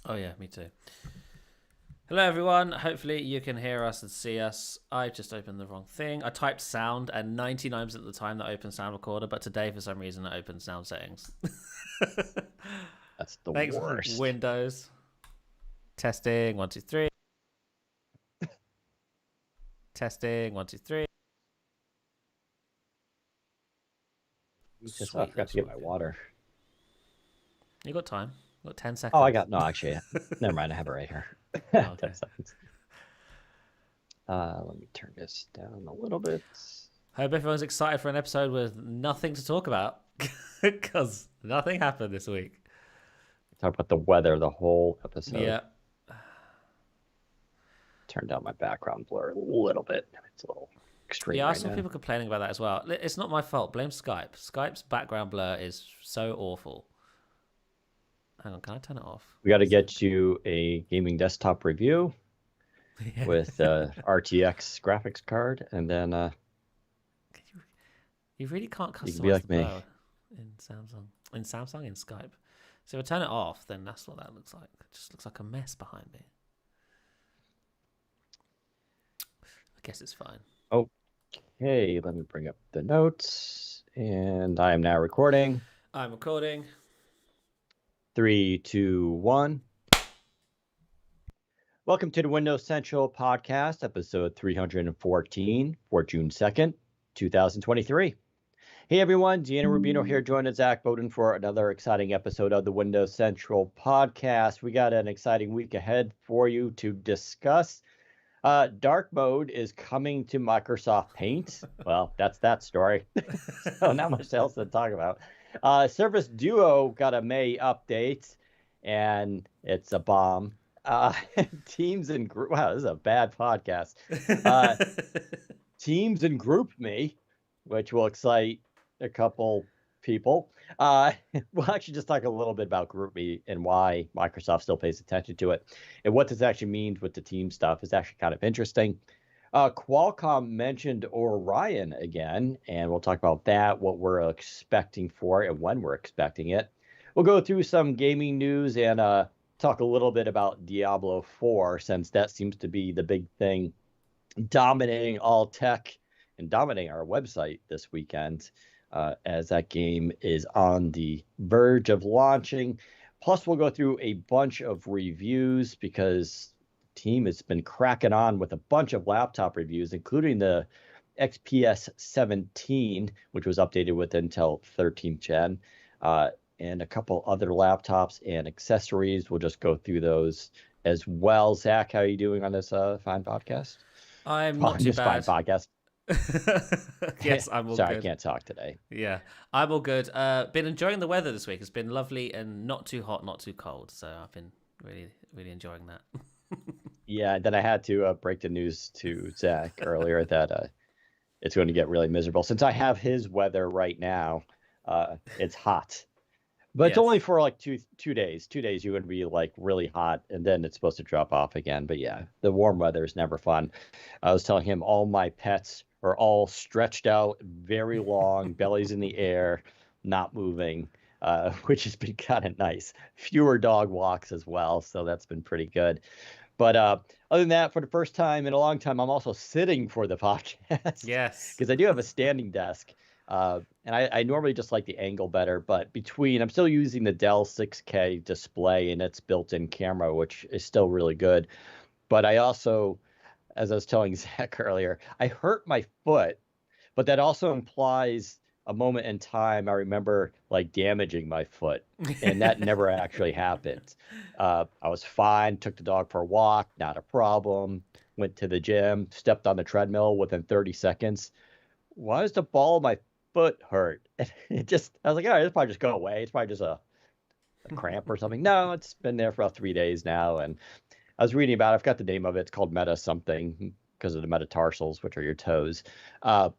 Oh yeah, me too. Hello everyone. Hopefully you can hear us and see us. I just opened the wrong thing. I typed sound, and 99% of the time that opens sound recorder, but today for some reason it opens sound settings. That's the Thanks, worst. Windows. Testing 1 2 3. Testing 1 2 3. I Sweet, forgot that's to get my working. water. You got time? You got 10 Oh, I seconds. got no. Actually, never mind. I have it right here. Oh, 10 okay. seconds. Let me turn this down a little bit. Hope everyone's excited for an episode with nothing to talk about because nothing happened this week. Talk about the weather the whole episode. Yeah. Turn down my background blur a little bit. It's a little extreme Yeah, I right saw now. people complaining about that as well. It's not my fault. Blame Skype. Skype's background blur is so awful. Hang on, can I turn it off? We got to Is that... get you a gaming desktop review Yeah. with RTX graphics card, and then You really can't you can be customize the like me. blur in Samsung. In Skype. So if I turn it off, then that's what that looks like. It just looks like a mess behind me. I guess it's fine. Okay, let me bring up the notes, and I am now recording. I'm recording. 3, 2, 1. Welcome to the Windows Central podcast, episode 314 for June 2nd, 2023. Hey everyone, Deanna Rubino here, joining Zach Bowden for another exciting episode of the Windows Central podcast. We got an exciting week ahead for you to discuss. Dark mode is coming to Microsoft Paint. Well, that's that story. So not much else to talk about. Surface Duo got a May update, and it's a bomb. Teams and group. Wow, this is a bad podcast. Uh, Teams and Group Me, which will excite a couple people. We'll actually just talk a little bit about Group Me and why Microsoft still pays attention to it, and what this actually means with the team stuff is actually kind of interesting. Qualcomm mentioned Orion again, and we'll talk about that, what we're expecting for it, and when we're expecting it. We'll go through some gaming news and talk a little bit about Diablo 4, since that seems to be the big thing dominating all tech and dominating our website this weekend, as that game is on the verge of launching. Plus, we'll go through a bunch of reviews because the team has been cracking on with a bunch of laptop reviews, including the XPS 17, which was updated with Intel 13th Gen, and a couple other laptops and accessories. We'll just go through those as well. Zach, how are you doing on this fine podcast? I'm not On too this fine bad. podcast. Yes, I'm all Sorry, I good. can't talk today. Yeah, I'm all good. Been enjoying the weather this week. It's been lovely and not too hot, not too cold. So I've been really enjoying that. Yeah, then I had to break the news to Zach earlier that it's going to get really miserable. Since I have his weather right now, it's hot. But it's Yes. only for like two days. 2 days you're going to be like really hot, and then it's supposed to drop off again. But yeah, the warm weather is never fun. I was telling him all my pets are all stretched out, very long, bellies in the air, not moving, which has been kind of nice. Fewer dog walks as well, so that's been pretty good. But other than that, for the first time in a long time, I'm also sitting for the podcast Yes. because I do have a standing desk. And I normally just like the angle better, but I'm still using the Dell 6K display and its built-in camera, which is still really good. But I also, as I was telling Zach earlier, I hurt my foot, but that also implies a moment in time I remember like damaging my foot, and that never actually happened. I was fine, took the dog for a walk, not a problem, went to the gym, stepped on the treadmill within 30 seconds. Why does the ball of my foot hurt? And I was like, all right, it's probably just go away. It's probably just a cramp or something. No, it's been there for about 3 days now. And I was reading about it. I've got the name of it. It's called meta something because of the metatarsals, which are your toes. Uh,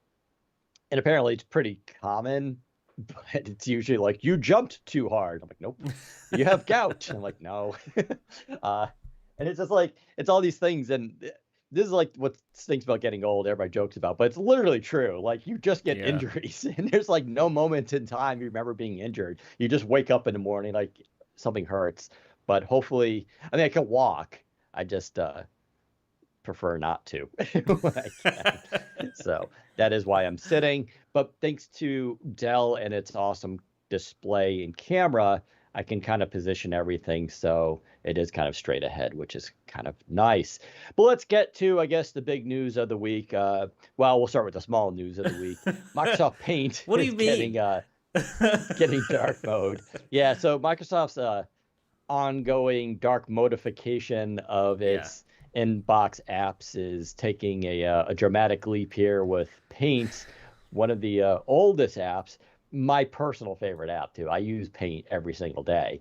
and apparently it's pretty common, but it's usually like you jumped too hard. I'm like, nope. You have gout. I'm like, no. uh, and it's just like it's all these things, and this is like what stinks about getting old. Everybody jokes about, but it's literally true. Like you just get Yeah. injuries, and there's like no moment in time you remember being injured. You just wake up in the morning like something hurts. but hopefully, I mean, I can walk. I just prefer not to when I can. So that is why I'm sitting. But thanks to Dell and its awesome display and camera, I can kind of position everything so it is kind of straight ahead, which is kind of nice. But let's get to, I guess, the big news of the week. Well, we'll start with the small news of the week. Microsoft Paint What do is you mean? getting dark mode. Yeah, so Microsoft's ongoing dark modification of Yeah. its inbox apps is taking a dramatic leap here with Paint, one of the oldest apps. My personal favorite app too. I use Paint every single day,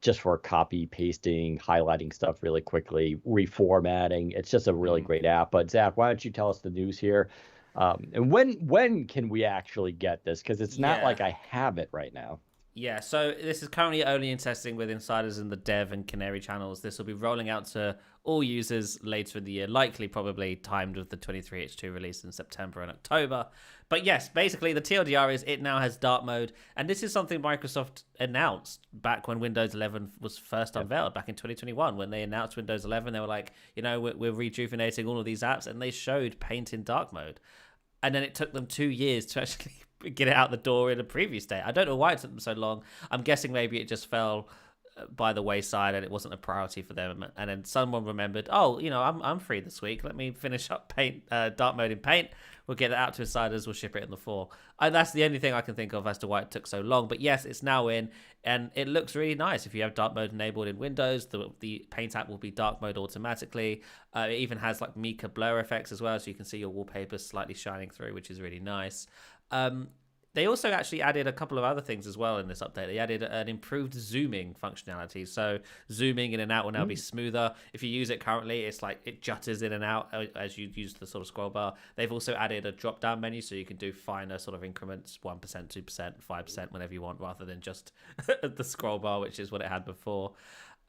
just for copy pasting, highlighting stuff really quickly, reformatting. It's just a really great app. But Zach, why don't you tell us the news here? And when can we actually get this? Because it's not Yeah. like I have it right now. Yeah, so this is currently only in testing with insiders in the dev and canary channels. This will be rolling out to all users later in the year, likely probably timed with the 23H2 release in September and October. But yes, basically the TLDR is it now has dark mode, and this is something Microsoft announced back when Windows 11 was first unveiled back in 2021. When they announced Windows 11, they were like, we're rejuvenating all of these apps, and they showed Paint in dark mode. And then it took them 2 years to actually get it out the door in a previous day. I don't know why it took them so long. I'm guessing maybe it just fell by the wayside and it wasn't a priority for them. And then someone remembered, I'm free this week. Let me finish up Paint, dark mode in Paint. We'll get it out to insiders. We'll ship it in the fall. And that's the only thing I can think of as to why it took so long. But yes, it's now in, and it looks really nice. If you have dark mode enabled in Windows, the Paint app will be dark mode automatically. It even has like Mika blur effects as well, so you can see your wallpaper slightly shining through, which is really nice. They also actually added a couple of other things as well in this update. They added an improved zooming functionality. So zooming in and out will now be smoother. If you use it currently, it's like it jutters in and out as you use the sort of scroll bar. They've also added a drop-down menu so you can do finer sort of increments, 1%, 2%, 5%, whenever you want, rather than just the scroll bar, which is what it had before.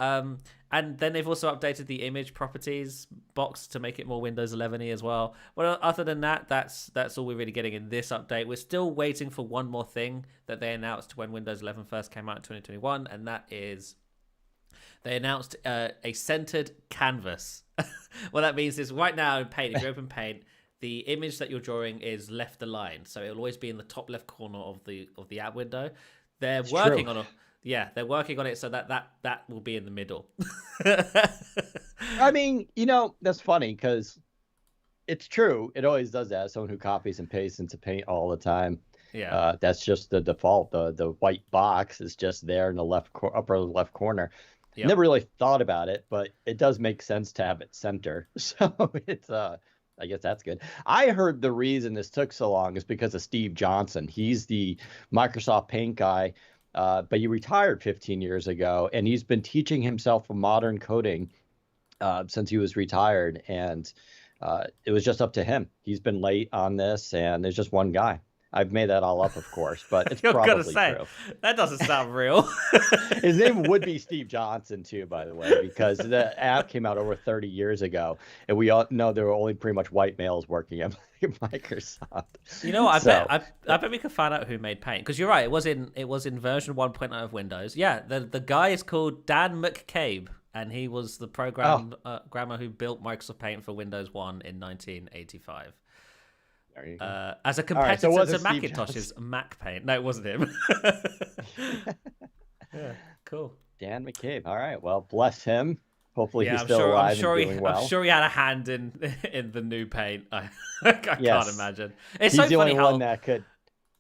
And then they've also updated the image properties box to make it more Windows 11y as well. Well, other than that, that's all we're really getting in this update. We're still waiting for one more thing that they announced when Windows 11 first came out in 2021, and that is they announced a centered canvas. What that means is right now in Paint, if you open Paint, the image that you're drawing is left aligned, so it'll always be in the top left corner of the app window. They're working on they're working on it so that will be in the middle. I mean, that's funny because it's true. It always does that. Someone who copies and pastes into Paint all the time. Yeah. That's just the default. The white box is just there in the upper left corner. Yep. Never really thought about it, but it does make sense to have it center. So it's I guess that's good. I heard the reason this took so long is because of Steve Johnson. He's the Microsoft Paint guy. But he retired 15 years ago, and he's been teaching himself modern coding since he was retired, and it was just up to him. He's been late on this, and there's just one guy. I've made that all up, of course, but it's probably true. That doesn't sound real. His name would be Steve Johnson, too, by the way, because the app came out over 30 years ago, and we all know there were only pretty much white males working at Microsoft. You know what? I bet we could find out who made Paint, because you're right. It was in version 1.0 of Windows. Yeah, the guy is called Dan McCabe, and he was the programmer who built Microsoft Paint for Windows 1 in 1985. As a competitor to Macintosh's Mac Paint. No, it wasn't him. Yeah, cool. Dan McCabe. All right. Well, bless him. Hopefully he's still alive and doing well. I'm sure he had a hand in the new Paint. I can't imagine. He's so the only one that could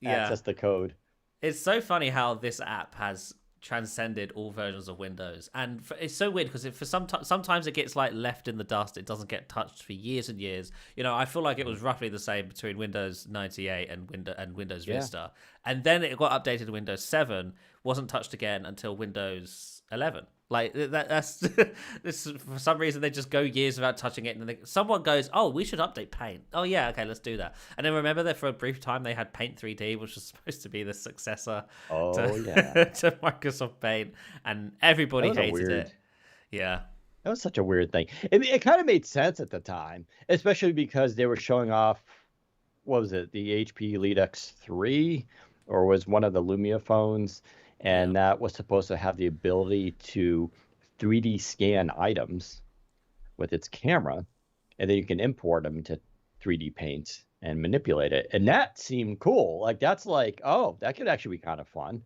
access the code. It's so funny how this app has transcended all versions of Windows, and it's so weird because sometimes it gets like left in the dust. It doesn't get touched for years and years. I feel like it was roughly the same between Windows 98 and Windows Vista, and then it got updated to Windows 7, wasn't touched again until Windows 11. Like that's for some reason they just go years without touching it, and then someone goes, "Oh, we should update Paint." Oh yeah, okay, let's do that. And then remember that for a brief time they had Paint 3D, which was supposed to be the successor to Microsoft Paint, and everybody hated it. Yeah, that was such a weird thing. It kind of made sense at the time, especially because they were showing off, what was it, the HP Elite X3, or was one of the Lumia phones. and that was supposed to have the ability to 3D scan items with its camera, and then you can import them into 3D Paint and manipulate it. And that seemed cool. Like that's like, oh, that could actually be kind of fun.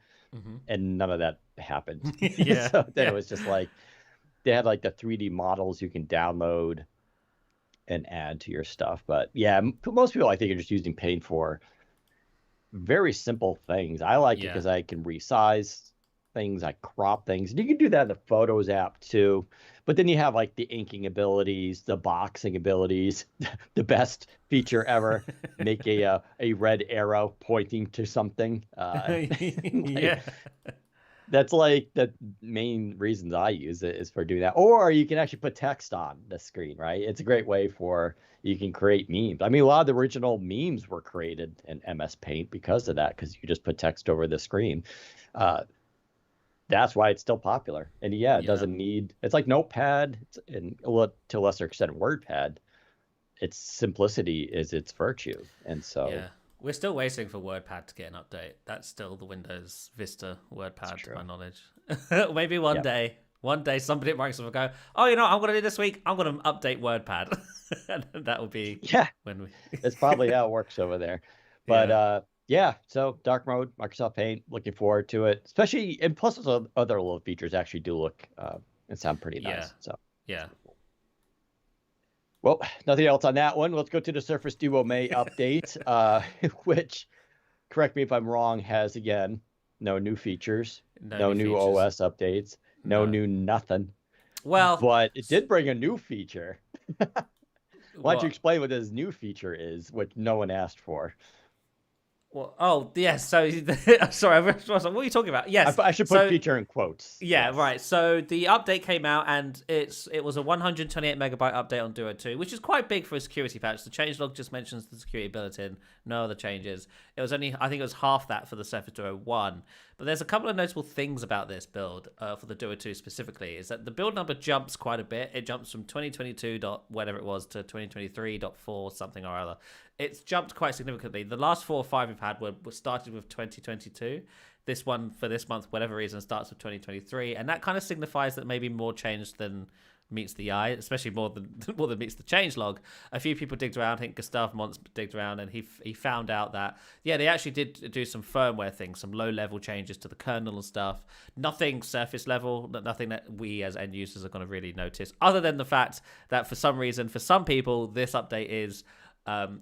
And none of that happened. Yeah. So then it was just like they had like the 3D models you can download and add to your stuff. But yeah, most people I think are just using Paint for very simple things. I like it because I can resize things, I crop things. And you can do that in the Photos app too. But then you have like the inking abilities, the boxing abilities, the best feature ever, make a red arrow pointing to something. Yeah. That's like the main reasons I use it is for doing that. Or you can actually put text on the screen, right? It's a great way for you can create memes. I mean, a lot of the original memes were created in MS Paint because of that, because you just put text over the screen. That's why it's still popular. And yeah, it doesn't need, it's like Notepad, and to a lesser extent WordPad. Its simplicity is its virtue. And so we're still waiting for WordPad to get an update. That's still the Windows Vista WordPad, to my knowledge. Maybe one day somebody at Microsoft will go, oh, you know what I'm going to do this week? I'm going to update WordPad. And that will be when we... That's probably how it works over there. But so dark mode, Microsoft Paint, looking forward to it. Especially, and plus those other little features actually do look and sound pretty nice. So yeah. Well, nothing else on that one. Let's go to the Surface Duo May update, which, correct me if I'm wrong, has, again, no new features, no new OS updates, no new nothing. Well, but it did bring a new feature. Why don't you explain what this new feature is, which no one asked for? Well, oh, yes. So, sorry, what are you talking about? Yes. I should put feature in quotes. Yeah, right. So the update came out, and it was a 128 megabyte update on Duo 2, which is quite big for a security patch. The changelog just mentions the security built-in, no other changes. It was only, I think it was half that for the Surface Duo 1. But there's a couple of notable things about this build for the Duo 2 specifically, is that the build number jumps quite a bit. It jumps from 2022 whatever it was to 2023.4 something or other. It's jumped quite significantly. The last 4 or 5 we've had were started with 2022. This one for this month, whatever reason, starts with 2023, and that kind of signifies that maybe more change than meets the eye, especially more than meets the changelog. A few people digged around. I think Gustav Mons digged around, and he found out that they actually did do some firmware things, some low level changes to the kernel and stuff. Nothing surface level, nothing that we as end users are going to really notice, other than the fact that for some reason, for some people, this update is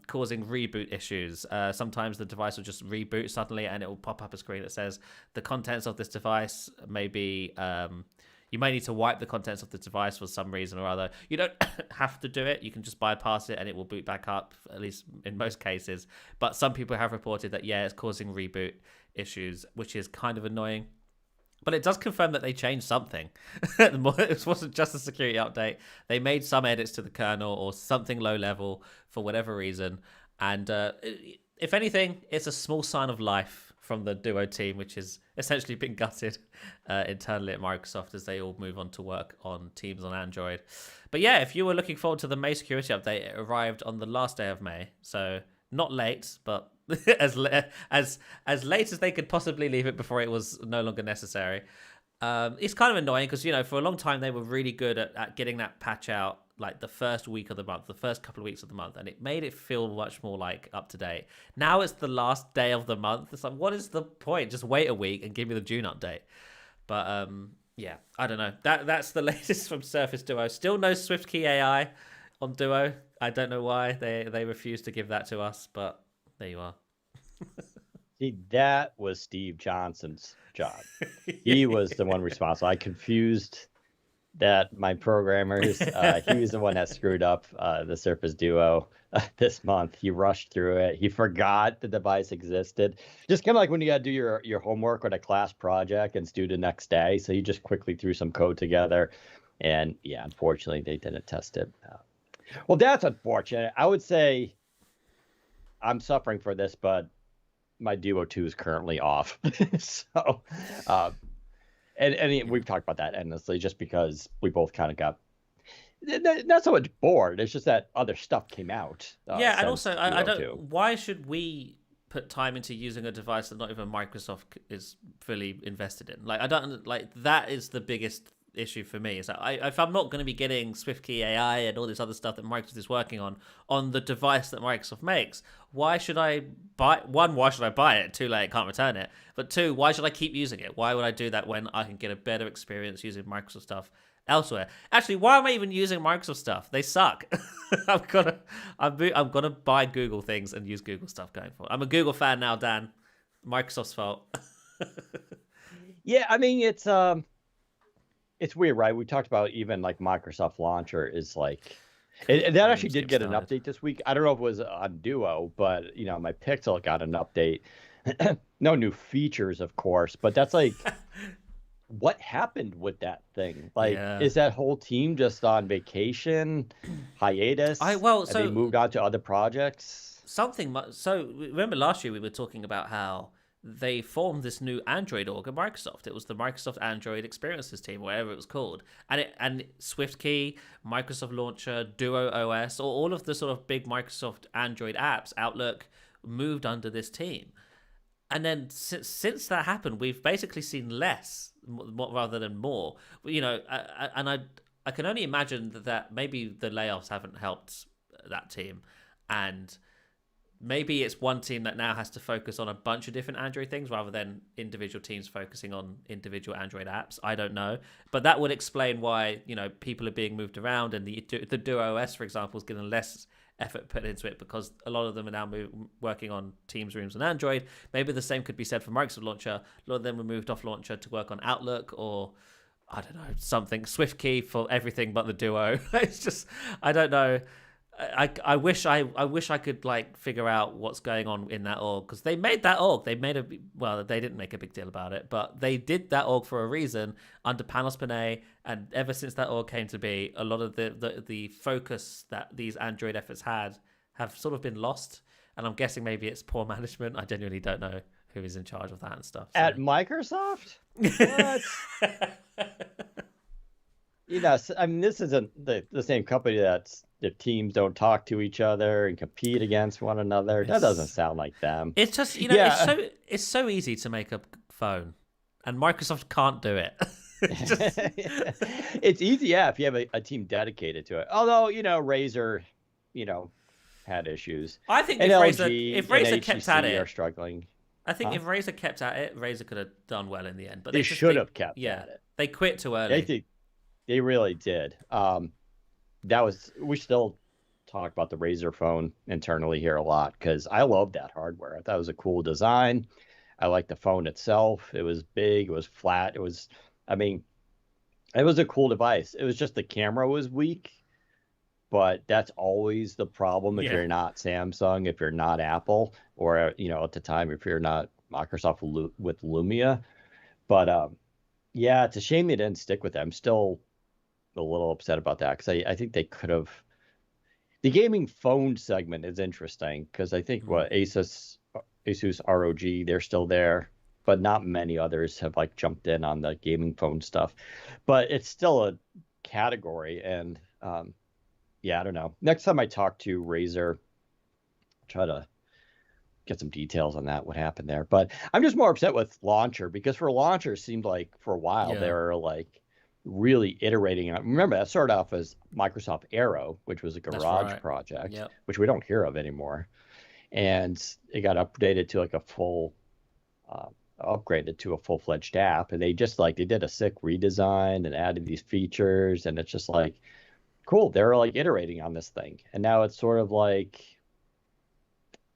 causing reboot issues. Sometimes the device will just reboot suddenly, and it will pop up a screen that says the contents of this device may be you may need to wipe the contents of the device for some reason or other. You don't have to do it. You can just bypass it and it will boot back up, at least in most cases. But some people have reported that, it's causing reboot issues, which is kind of annoying. But it does confirm that they changed something. It wasn't just a security update. They made some edits to the kernel or something low level for whatever reason. And if anything, it's a small sign of life from the Duo team, which has essentially been gutted internally at Microsoft as they all move on to work on Teams on Android. But if you were looking forward to the May security update, it arrived on the last day of May. So not late, but as late as they could possibly leave it before it was no longer necessary. It's kind of annoying because, for a long time they were really good at getting that patch out like the first week of the month, the first couple of weeks of the month, and it made it feel much more like up to date. Now it's the last day of the month. It's like, what is the point? Just wait a week and give me the June update. But I don't know. That's the latest from Surface Duo. Still no SwiftKey AI on Duo. I don't know why they refuse to give that to us, but there you are. See, that was Steve Johnson's job. He was the one responsible. I confused that my programmers, he was the one that screwed up the Surface Duo this month. He rushed through it. He forgot the device existed. Just kind of like when you got to do your homework with a class project and it's due the next day. So he just quickly threw some code together. And unfortunately, they didn't test it. Well, that's unfortunate. I would say I'm suffering for this, but my Duo 2 is currently off. So, and we've talked about that endlessly just because we both kind of got not so much bored. It's just that other stuff came out. And also, I don't. Why should we put time into using a device that not even Microsoft is fully invested in. Like, I don't like that is the biggest issue for me. Is that if I'm not going to be getting SwiftKey AI and all this other stuff that Microsoft is working on the device that Microsoft makes, why should I buy one? Why should I buy it? Too late, can't return it. But two, why should I keep using it? Why would I do that when I can get a better experience using Microsoft stuff elsewhere? Actually, why am I even using Microsoft stuff? They suck. I'm gonna buy Google things and use Google stuff going forward. I'm a Google fan now, Dan. Microsoft's fault. Yeah, I mean it's weird, right? We talked about even like Microsoft Launcher is like that actually did get an update this week. I don't know if it was on Duo, but my Pixel got an update. No new features, of course, but that's like what happened with that thing? Like, is that whole team just on vacation, hiatus? So they moved on to other projects. So remember last year we were talking about how they formed this new Android org at Microsoft. It was the Microsoft Android Experiences team, whatever it was called, and SwiftKey, Microsoft Launcher, Duo OS, or all of the sort of big Microsoft Android apps, Outlook, moved under this team. And then since that happened, we've basically seen less rather than more. I can only imagine that maybe the layoffs haven't helped that team, and maybe it's one team that now has to focus on a bunch of different Android things rather than individual teams focusing on individual Android apps. I don't know, but that would explain why people are being moved around, and the Duo OS, for example, is getting less effort put into it because a lot of them are now working on Teams rooms on Android. Maybe the same could be said for Microsoft Launcher. A lot of them were moved off Launcher to work on Outlook, or I don't know, something SwiftKey for everything but the Duo. It's just, I don't know. I wish I could like figure out what's going on in that org, because they made that org. They didn't make a big deal about it, but they did that org for a reason under Panos Panay, and ever since that org came to be, a lot of the focus that these Android efforts have sort of been lost. And I'm guessing maybe it's poor management. I genuinely don't know who is in charge of that and stuff. So. At Microsoft? What? I mean, this isn't the same company that's the teams don't talk to each other and compete against one another. That doesn't sound like them. It's just, it's so easy to make a phone, and Microsoft can't do it. It's easy, if you have a team dedicated to it. Although, Razer, had issues. I think and if Razer kept at it, are struggling. I think if Razer kept at it, Razer could have done well in the end. But they should have kept at it. They quit too early. They really did. We still talk about the Razer phone internally here a lot because I love that hardware. I thought it was a cool design. I like the phone itself. It was big. It was flat. It was a cool device. It was just the camera was weak, but that's always the problem if you're not Samsung, if you're not Apple, or, at the time, if you're not Microsoft with Lumia. But it's a shame they didn't stick with it. I'm still a little upset about that because I think they could have. The gaming phone segment is interesting because I think Asus ROG, they're still there, but not many others have jumped in on the gaming phone stuff. But it's still a category, and I don't know. Next time I talk to Razer, try to get some details on that, what happened there. But I'm just more upset with Launcher because for Launcher, it seemed like for a while they were really iterating. Remember, that started off as Microsoft Aero, which was a garage project, which we don't hear of anymore. And it got updated to a full, upgraded to a full-fledged app. And they just they did a sick redesign and added these features. And it's just cool. They're iterating on this thing. And now it's sort of I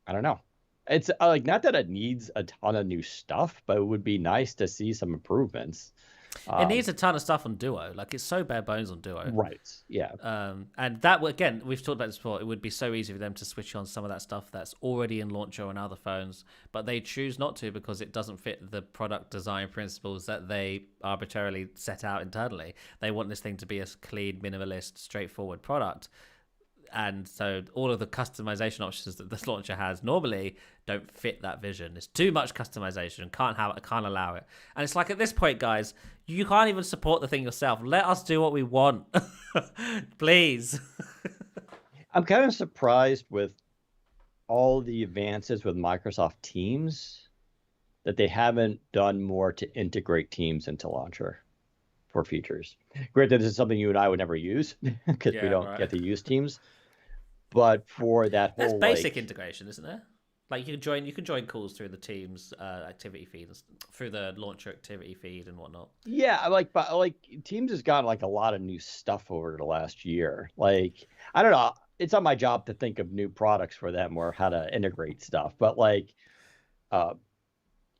don't know. It's not that it needs a ton of new stuff, but it would be nice to see some improvements. It needs a ton of stuff on Duo. It's so bare bones on Duo. Right. Yeah. And that, again, we've talked about this before. It would be so easy for them to switch on some of that stuff that's already in Launcher and other phones, but they choose not to because it doesn't fit the product design principles that they arbitrarily set out internally. They want this thing to be a clean, minimalist, straightforward product. And so all of the customization options that this launcher has normally don't fit that vision. It's too much customization. Can't allow it. And it's at this point, guys, you can't even support the thing yourself. Let us do what we want, please. I'm kind of surprised with all the advances with Microsoft Teams that they haven't done more to integrate Teams into Launcher for features. Granted, this is something you and I would never use because we Yeah, don't right. get to use Teams. But for that That's whole basic integration, isn't there? Like you can join calls through the Teams activity feed, through the launcher activity feed and whatnot. yeah, but Teams has gotten like a lot of new stuff over the last year. Like I don't know, it's not my job to think of new products for them or how to integrate stuff, but like uh,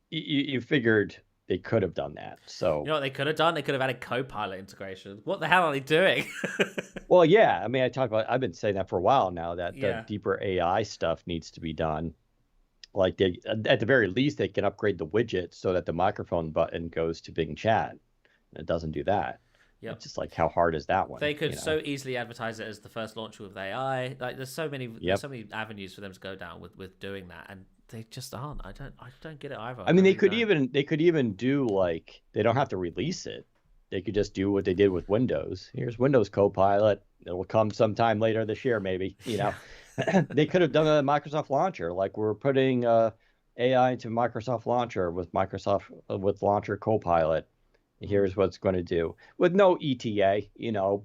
you figured they could have done that. You So, know what they could have done? They could have added Copilot integration. What the hell are they doing? well, yeah, I mean, I've been saying that for a while now that the Yeah. deeper AI stuff needs to be done. Like they, at the very least, they can upgrade the widget so that the microphone button goes to Bing Chat. And it doesn't do that. Yep. It's just like, how hard is that one? They could so easily advertise it as the first launcher with AI. Like there's so many Yep. avenues for them to go down with doing that, and they just aren't. I don't get it either. I mean, really don't. they could even do like they don't have to release it. They could just do what they did with Windows. Here's Windows Copilot. It will come sometime later this year, maybe. They could have done a Microsoft Launcher, like we're putting AI into Microsoft Launcher with with Launcher Copilot. Here's what it's going to do with no ETA,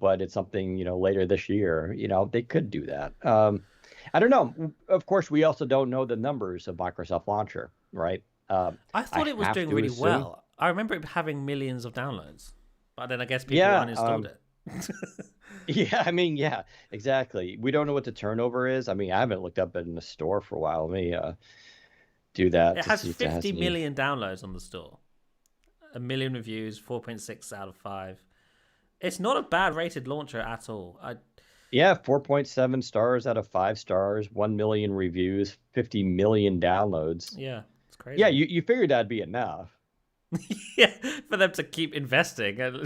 but it's something, later this year, they could do that. I don't know. Of course, we also don't know the numbers of Microsoft Launcher, right? I I thought it was have doing to really assume. well. I remember it having millions of downloads, but then I guess people Yeah. uninstalled it. Yeah. I mean, yeah, exactly. We don't know what the turnover is. I mean, I haven't looked up it in the store for a while. Let me do that It to has see if it has 50 any. million downloads on the store, a million reviews, 4.6 out of 5. It's not a bad rated launcher at all. Yeah, 4.7 stars out of 5 stars, 1 million reviews, 50 million downloads. Yeah, it's Yeah, crazy. you figured that'd be enough. Yeah, for them to keep investing. I don't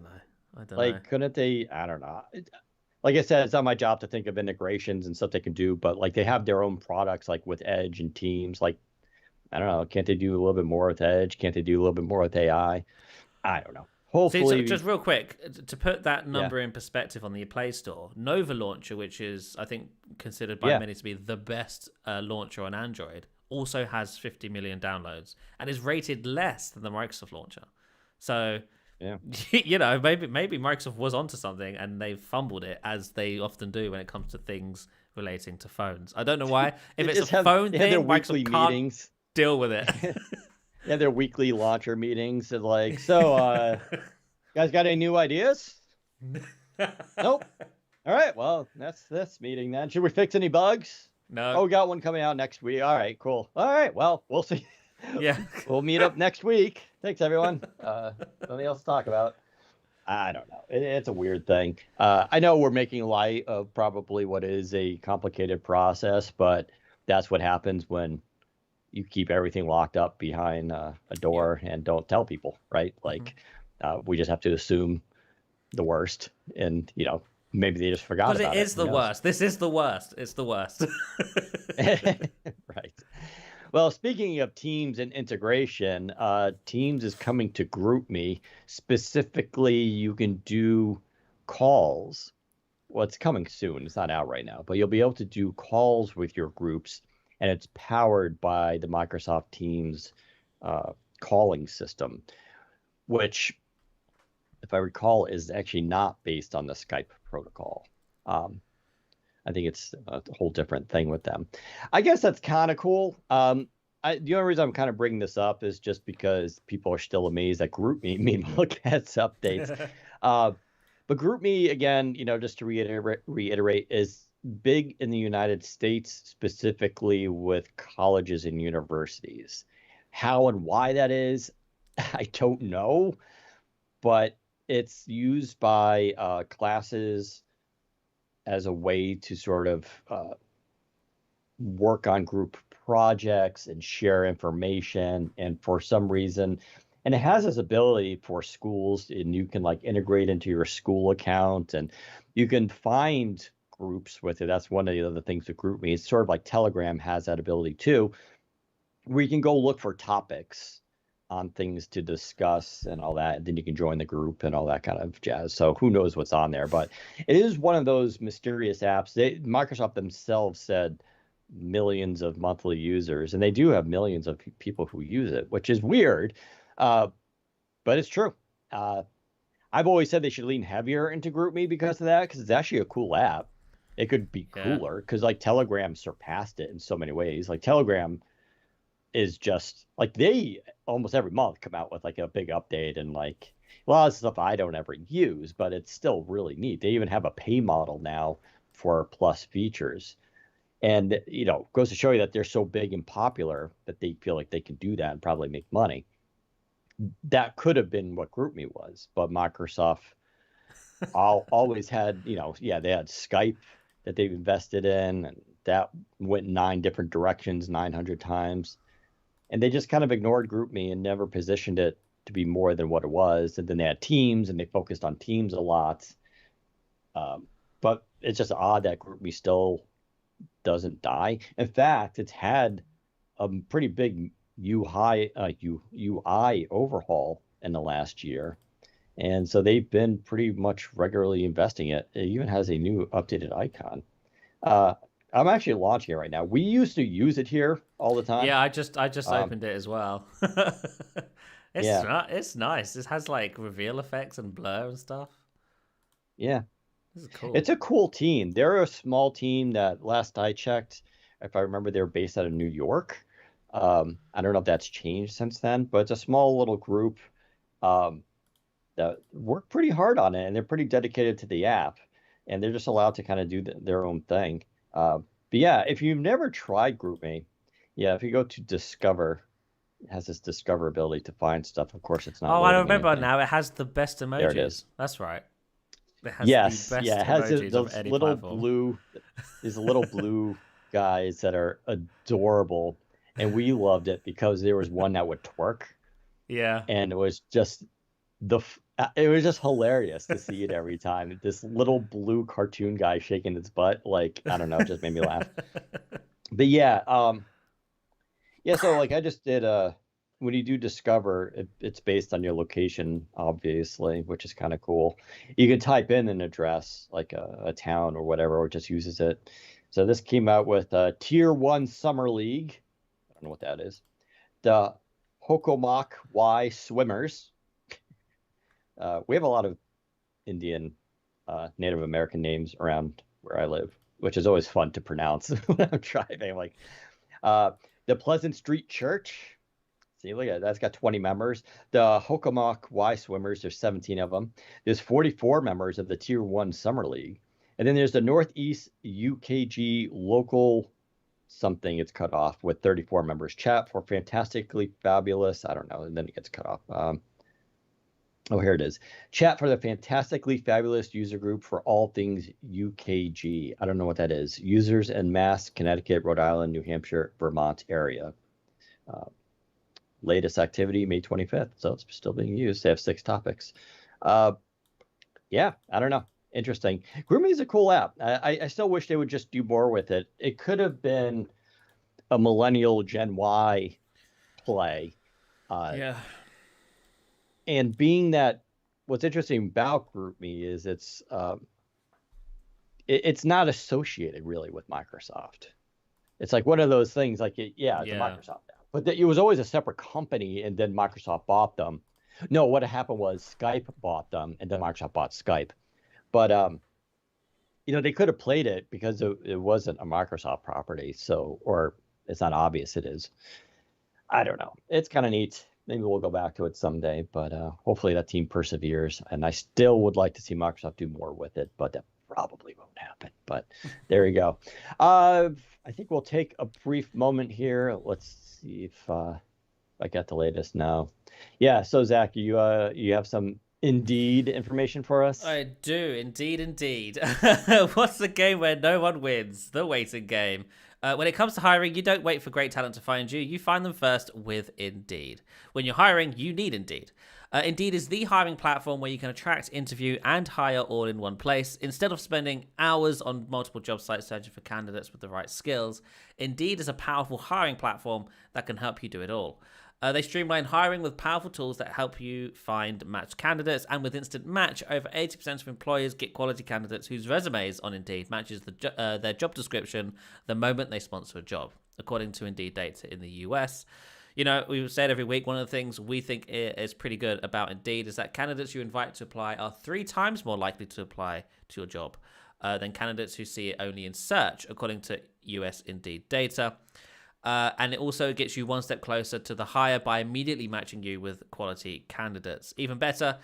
know. I don't know. Like, couldn't they? I don't know. Like I said, it's not my job to think of integrations and stuff they can do, but like they have their own products, like with Edge and Teams. Like, I don't know, can't they do a little bit more with Edge? Can't they do a little bit more with AI? I don't know. See, so Hopefully, just real quick, to put that yeah, number in perspective on the Play Store, Nova Launcher, which is, I think, considered by yeah, many to be the best launcher on Android, also has 50 million downloads and is rated less than the Microsoft Launcher. So, yeah. maybe Microsoft was onto something and they fumbled it, as they often do when it comes to things relating to phones. I don't know why. If it's a phone They have their thing, weekly Microsoft can't meetings. deal with it. Yeah, their weekly launcher meetings and like, guys got any new ideas? Nope. All right, well, that's this meeting then. Should we fix any bugs? No. Oh, we got one coming out next week. All right, cool. All right, well, we'll see. Yeah. We'll meet up next week. Thanks, everyone. Something else to talk about. I don't know. It's a weird thing. I know we're making light of probably what is a complicated process, but that's what happens when you keep everything locked up behind a Yeah. door and don't tell people, right? Mhm. Like, we just have to assume the worst, and maybe they just forgot Because it about it. is Who the knows? worst. This is the worst. It's the worst. Right. Well, speaking of Teams and integration, Teams is coming to GroupMe. Specifically, you can do calls. Well, it's coming soon. It's not out right now, but you'll be able to do calls with your groups, and it's powered by the Microsoft Teams calling system, which, if I recall, is actually not based on the Skype protocol. I think it's a whole different thing with them. I guess that's kind of cool. The only reason I'm kind of bringing this up is just because people are still amazed that GroupMe meanwhile gets updates. But GroupMe, again, just to reiterate, is big in the United States, specifically with colleges and universities. How and why that is, I don't know, but it's used by classes as a way to sort of work on group projects and share information. And for some reason, and it has this ability for schools, and you can like integrate into your school account, and you can find groups with it. That's one of the other things with GroupMe. It's sort of like Telegram has that ability too, where you can go look for topics on things to discuss and all that. And then you can join the group and all that kind of jazz. So who knows what's on there? But it is one of those mysterious apps. Microsoft themselves said millions of monthly users, and they do have millions of people who use it, which is weird, but it's true. I've always said they should lean heavier into GroupMe because of that, because it's actually a cool app. It could be cooler because like Telegram surpassed it in so many ways. Like Telegram is just like they almost every month come out with like a big update and like a lot of stuff I don't ever use, but it's still really neat. They even have a pay model now for plus features. And, goes to show you that they're so big and popular that they feel like they can do that and probably make money. That could have been what GroupMe was, but Microsoft always had, they had Skype that they've invested in, and that went 9 different directions 900 times. And they just kind of ignored GroupMe and never positioned it to be more than what it was. And then they had Teams, and they focused on Teams a lot. But it's just odd that GroupMe still doesn't die. In fact, it's had a pretty big UI overhaul in the last year. And so they've been pretty much regularly investing it. It even has a new updated icon. I'm actually launching it right now. We used to use it here all the time. Yeah, I just opened it as well. It's nice. It has like reveal effects and blur and stuff. Yeah. This is cool. It's a cool team. They're a small team that last I checked, if I remember, they're based out of New York. I don't know if that's changed since then, but it's a small little group that work pretty hard on it, and they're pretty dedicated to the app, and they're just allowed to kind of do their own thing. But yeah, if you've never tried GroupMe, if you go to Discover, it has this Discover ability to find stuff. Of course, it's not. Oh, I remember now. It has the best emojis. There it is. That's right. It has it has those little blue, these little blue guys that are adorable, and we loved it because there was one that would twerk. Yeah, and it was just hilarious to see it every time. This little blue cartoon guy shaking his butt, like I don't know, it just made me laugh. But so like I just did when you do Discover, it's based on your location, obviously, which is kind of cool. You can type in an address, like a town or whatever, or it just uses it. So this came out with Tier 1 Summer League. I don't know what that is. The Hokomak Y Swimmers. We have a lot of Indian, Native American names around where I live, which is always fun to pronounce when I'm driving. Like the Pleasant Street Church. See, look at that. That's got 20 members. The Hokomak Y Swimmers, there's 17 of them. There's 44 members of the Tier 1 Summer League. And then there's the Northeast UKG Local something, it's cut off, with 34 members. Chat for Fantastically Fabulous. I don't know. And then it gets cut off. Here it is. Chat for the Fantastically Fabulous user group for all things UKG. I don't know what that is. Users in Mass, Connecticut, Rhode Island, New Hampshire, Vermont area. Latest activity, May 25th. So it's still being used. They have 6 topics. I don't know. Interesting. GroupMe is a cool app. I still wish they would just do more with it. It could have been a millennial Gen Y play. And being that, what's interesting about GroupMe is it's not associated really with Microsoft. It's like one of those things like, it's a Microsoft app. But it was always a separate company, and then Microsoft bought them. No, what happened was Skype bought them, and then Microsoft bought Skype. But, they could have played it because it wasn't a Microsoft property. So, or it's not obvious it is. I don't know. It's kind of neat. Maybe we'll go back to it someday, but hopefully that team perseveres. And I still would like to see Microsoft do more with it, but that probably won't happen. But there you go. I think we'll take a brief moment here. Let's see if I got the latest now. Yeah. So Zach, you have some Indeed information for us? I do, indeed. What's the game where no one wins? The waiting game. When it comes to hiring, you don't wait for great talent to find you. You find them first with Indeed. When you're hiring, you need Indeed. Indeed is the hiring platform where you can attract, interview, and hire all in one place. Instead of spending hours on multiple job sites searching for candidates with the right skills, Indeed is a powerful hiring platform that can help you do it all. They streamline hiring with powerful tools that help you find matched candidates. And with Instant Match, over 80% of employers get quality candidates whose resumes on Indeed matches their job description the moment they sponsor a job, according to Indeed data in the US. You know, we've said every week, one of the things we think is pretty good about Indeed is that candidates you invite to apply are 3 times more likely to apply to your job than candidates who see it only in search, according to US Indeed data. And it also gets you one step closer to the hire by immediately matching you with quality candidates. Even better,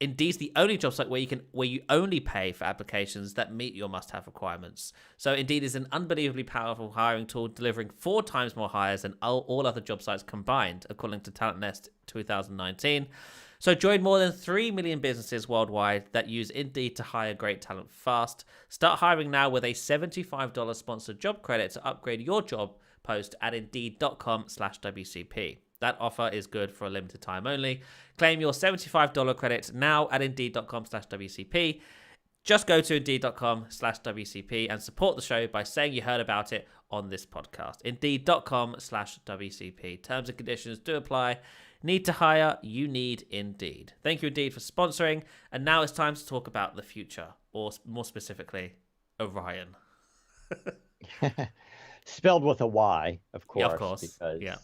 Indeed's the only job site where you only pay for applications that meet your must-have requirements. So Indeed is an unbelievably powerful hiring tool, delivering 4 times more hires than all other job sites combined, according to Talent Nest 2019. So join more than 3 million businesses worldwide that use Indeed to hire great talent fast. Start hiring now with a $75 sponsored job credit to upgrade your job post at Indeed.com/WCP. That offer is good for a limited time only. Claim your $75 credit now at Indeed.com/WCP. Just go to Indeed.com/WCP and support the show by saying you heard about it on this podcast. Indeed.com/WCP. Terms and conditions do apply. Need to hire? You need Indeed. Thank you, Indeed, for sponsoring. And now it's time to talk about the future, or more specifically, Orion. Spelled with a Y, of course. Yeah, of course. Because, yeah.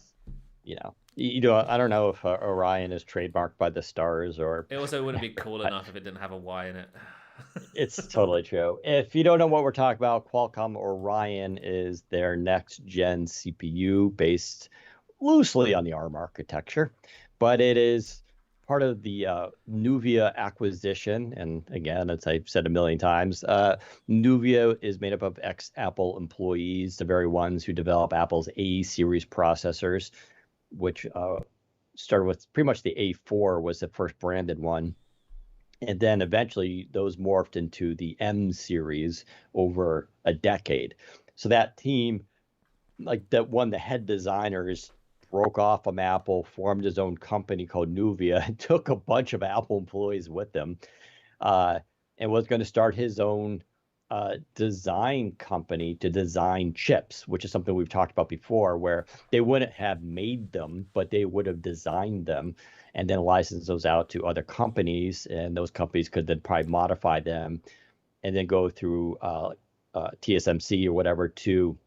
I don't know if Orion is trademarked by the stars or... It also wouldn't be cool enough if it didn't have a Y in it. It's totally true. If you don't know what we're talking about, Qualcomm Orion is their next-gen CPU based loosely on the ARM architecture, but it is part of the Nuvia acquisition. And again, as I've said a million times, Nuvia is made up of ex-Apple employees, the very ones who develop Apple's A series processors, which started with pretty much the A4 was the first branded one. And then eventually those morphed into the M series over a decade. So that team, like that one, the head designers broke off from Apple, formed his own company called Nuvia, and took a bunch of Apple employees with him, and was going to start his own design company to design chips, which is something we've talked about before, where they wouldn't have made them, but they would have designed them and then license those out to other companies, and those companies could then probably modify them and then go through TSMC or whatever to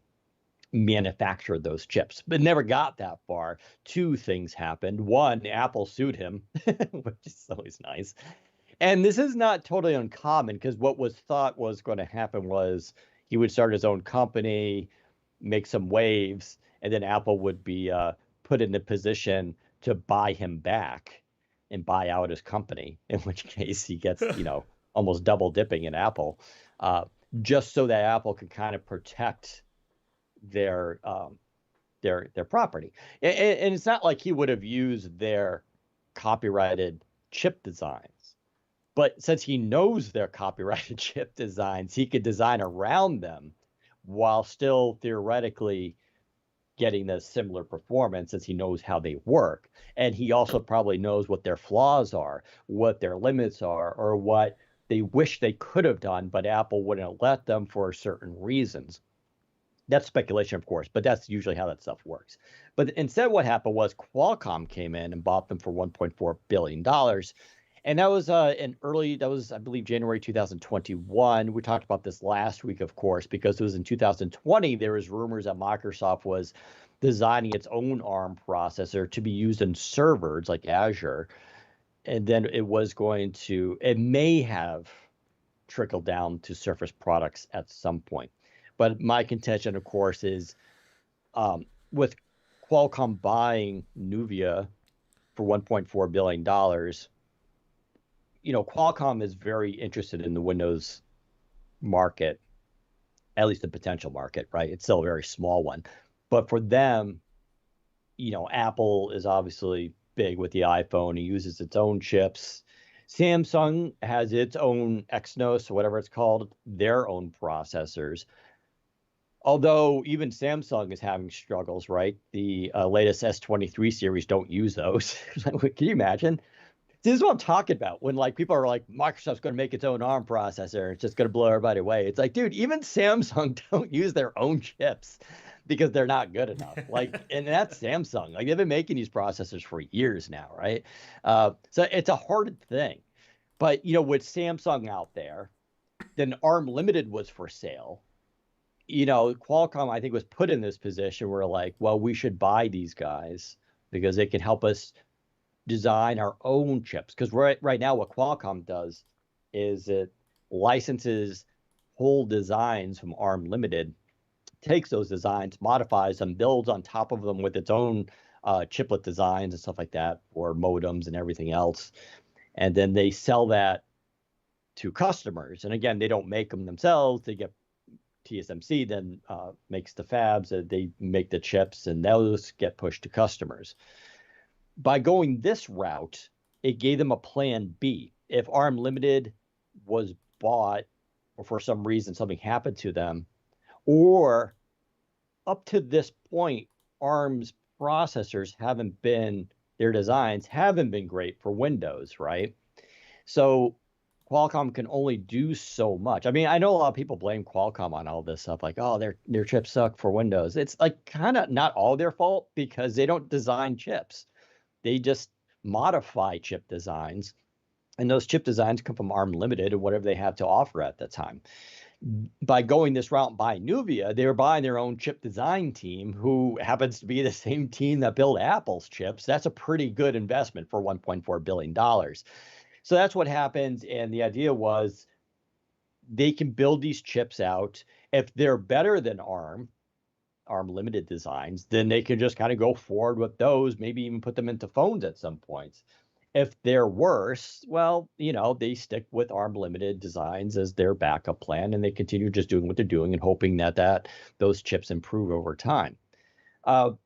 manufacture those chips, but never got that far. 2 things happened. One, Apple sued him, which is always nice. And this is not totally uncommon, because what was thought was going to happen was he would start his own company, make some waves, and then Apple would be put in a position to buy him back and buy out his company, in which case he gets, almost double dipping in Apple, just so that Apple could kind of protect their property. And it's not like he would have used their copyrighted chip designs, but since he knows their copyrighted chip designs, he could design around them while still theoretically getting the similar performance, since he knows how they work. And he also probably knows what their flaws are, what their limits are, or what they wish they could have done, but Apple wouldn't let them for certain reasons. That's speculation, of course, but that's usually how that stuff works. But instead, what happened was Qualcomm came in and bought them for $1.4 billion. And that was I believe, January 2021. We talked about this last week, of course, because it was in 2020. There was rumors that Microsoft was designing its own ARM processor to be used in servers like Azure. And then it may have trickled down to Surface products at some point. But my contention, of course, is with Qualcomm buying Nuvia for $1.4 billion, Qualcomm is very interested in the Windows market, at least the potential market, right? It's still a very small one. But for them, Apple is obviously big with the iPhone. It uses its own chips. Samsung has its own Exynos, or whatever it's called, their own processors. Although even Samsung is having struggles, right? The latest S23 series don't use those. Can you imagine? This is what I'm talking about. When people are like, Microsoft's going to make its own ARM processor, it's just going to blow everybody away. It's like, dude, even Samsung don't use their own chips. because they're not good enough. Like, and that's Samsung. Like, they've been making these processors for years now, right? So it's a hard thing. But, with Samsung out there, then ARM Limited was for sale. Qualcomm, I think, was put in this position where, like, well, we should buy these guys because they can help us design our own chips. Because right now, what Qualcomm does is it licenses whole designs from ARM Limited, takes those designs, modifies them, builds on top of them with its own chiplet designs and stuff like that for modems and everything else. And then they sell that to customers. And again, they don't make them themselves. They get TSMC then makes the fabs, they make the chips, and those get pushed to customers. By going this route, it gave them a plan B. If ARM Limited was bought, or for some reason something happened to them, or up to this point, ARM's processors their designs haven't been great for Windows, right? So Qualcomm can only do so much. I mean, I know a lot of people blame Qualcomm on all this stuff, like, oh, their chips suck for Windows. It's like kind of not all their fault because they don't design chips. They just modify chip designs, and those chip designs come from ARM Limited and whatever they have to offer at the time. By going this route and buying Nuvia, they're buying their own chip design team, who happens to be the same team that built Apple's chips. That's a pretty good investment for $1.4 billion. So that's what happens. And the idea was they can build these chips out. If they're better than ARM Limited designs, then they can just kind of go forward with those, maybe even put them into phones at some points. If they're worse, well, they stick with ARM Limited designs as their backup plan, and they continue just doing what they're doing and hoping that those chips improve over time. So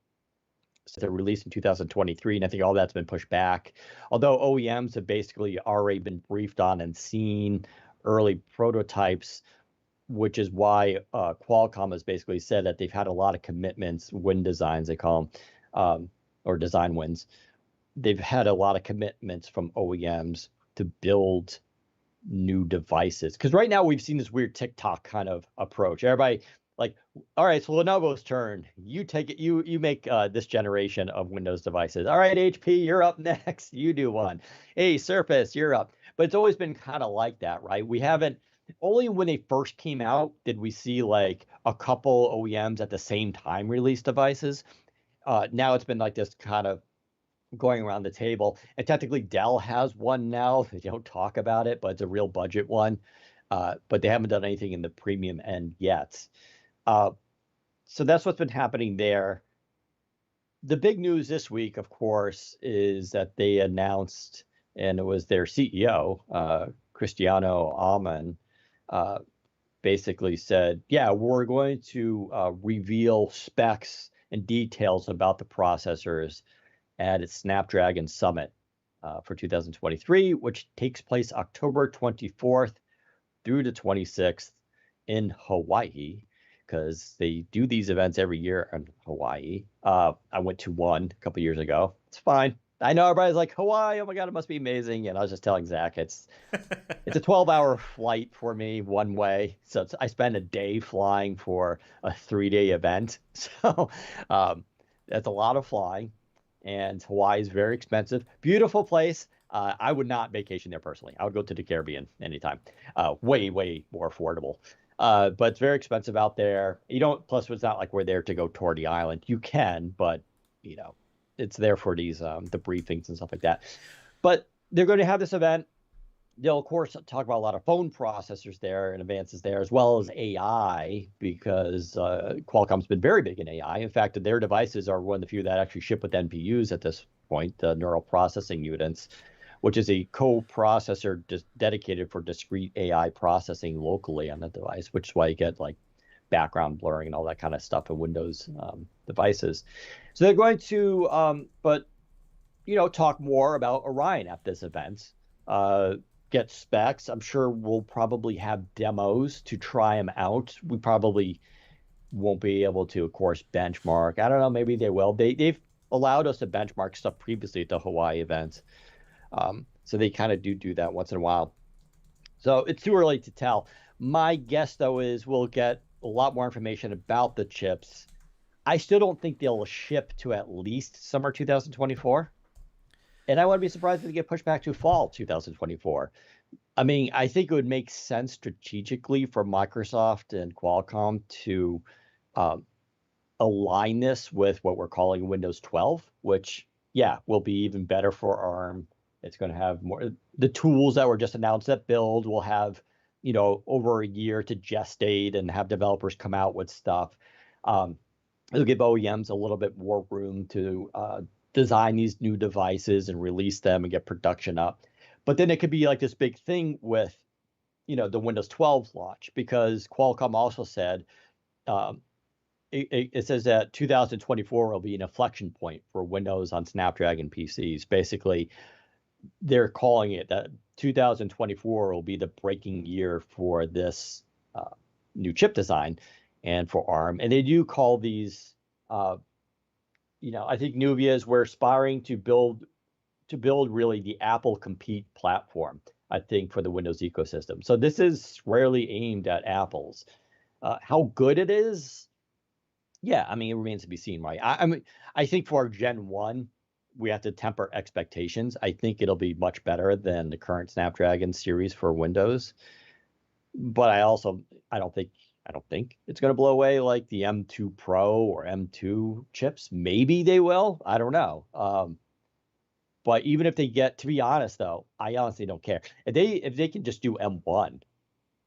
they're released in 2023, and I think all that's been pushed back. Although OEMs have basically already been briefed on and seen early prototypes, which is why Qualcomm has basically said that they've had a lot of commitments, win designs they call them, or design wins. They've had a lot of commitments from OEMs to build new devices. Because right now we've seen this weird TikTok kind of approach. Everybody like, all right, so Lenovo's turn. You take it. You make this generation of Windows devices. All right, HP, you're up next. You do one. Hey, Surface, you're up. But it's always been kind of like that, right? We haven't. Only when they first came out did we see like a couple OEMs at the same time release devices. Now it's been like this kind of going around the table. And technically Dell has one now. They don't talk about it, but it's a real budget one. But they haven't done anything in the premium end yet. So that's what's been happening there. The big news this week, of course, is that they announced, and it was their CEO, Cristiano Amon, basically said, yeah, we're going to reveal specs and details about the processors at its Snapdragon Summit for 2023, which takes place October 24th through the 26th in Hawaii, because they do these events every year in Hawaii. I went to one a couple years ago. It's fine. I know everybody's like, Hawaii, oh my God, it must be amazing. And I was just telling Zach, it's a 12-hour flight for me one way. So I spend a day flying for a 3-day event. So that's a lot of flying. And Hawaii is very expensive. Beautiful place. I would not vacation there personally. I would go to the Caribbean anytime. Way, way more affordable. But it's very expensive out there. Plus it's not like we're there to go tour the island. You can, but it's there for these the briefings and stuff like that. But they're going to have this event. They'll of course talk about a lot of phone processors there and advances there, as well as AI, because Qualcomm's been very big in AI. In fact, their devices are one of the few that actually ship with NPUs at this point, the neural processing units, which is a co-processor dedicated for discrete AI processing locally on the device, which is why you get like background blurring and all that kind of stuff in Windows devices. So they're going to, talk more about Orion at this event, get specs. I'm sure we'll probably have demos to try them out. We probably won't be able to, of course, benchmark. I don't know, maybe they will. They've allowed us to benchmark stuff previously at the Hawaii event. So they kind of do that once in a while. So it's too early to tell. My guess, though, is we'll get a lot more information about the chips I still don't think they'll ship to at least summer 2024. And I wouldn't be surprised if they get pushed back to fall 2024. I mean, I think it would make sense strategically for Microsoft and Qualcomm to um, align this with what we're calling Windows 12, which, yeah, will be even better for ARM. It's going to have more. The tools that were just announced that build will have, over a year to gestate and have developers come out with stuff. It'll give OEMs a little bit more room to design these new devices and release them and get production up. But then it could be like this big thing with, the Windows 12 launch, because Qualcomm also said um, it says that 2024 will be an inflection point for Windows on Snapdragon PCs. Basically, they're calling it that 2024 will be the breaking year for this new chip design and for ARM. And they do call these, I think Nuvia's we're aspiring to build really the Apple compete platform, I think, for the Windows ecosystem. So this is rarely aimed at Apple's. How good it is, yeah, I mean, it remains to be seen, right? I mean, I think for Gen 1, we have to temper expectations. I think it'll be much better than the current Snapdragon series for Windows. But I don't think it's going to blow away like the M2 Pro or M2 chips. Maybe they will. I don't know. But even if they get, to be honest, though, I honestly don't care. If they can just do M1,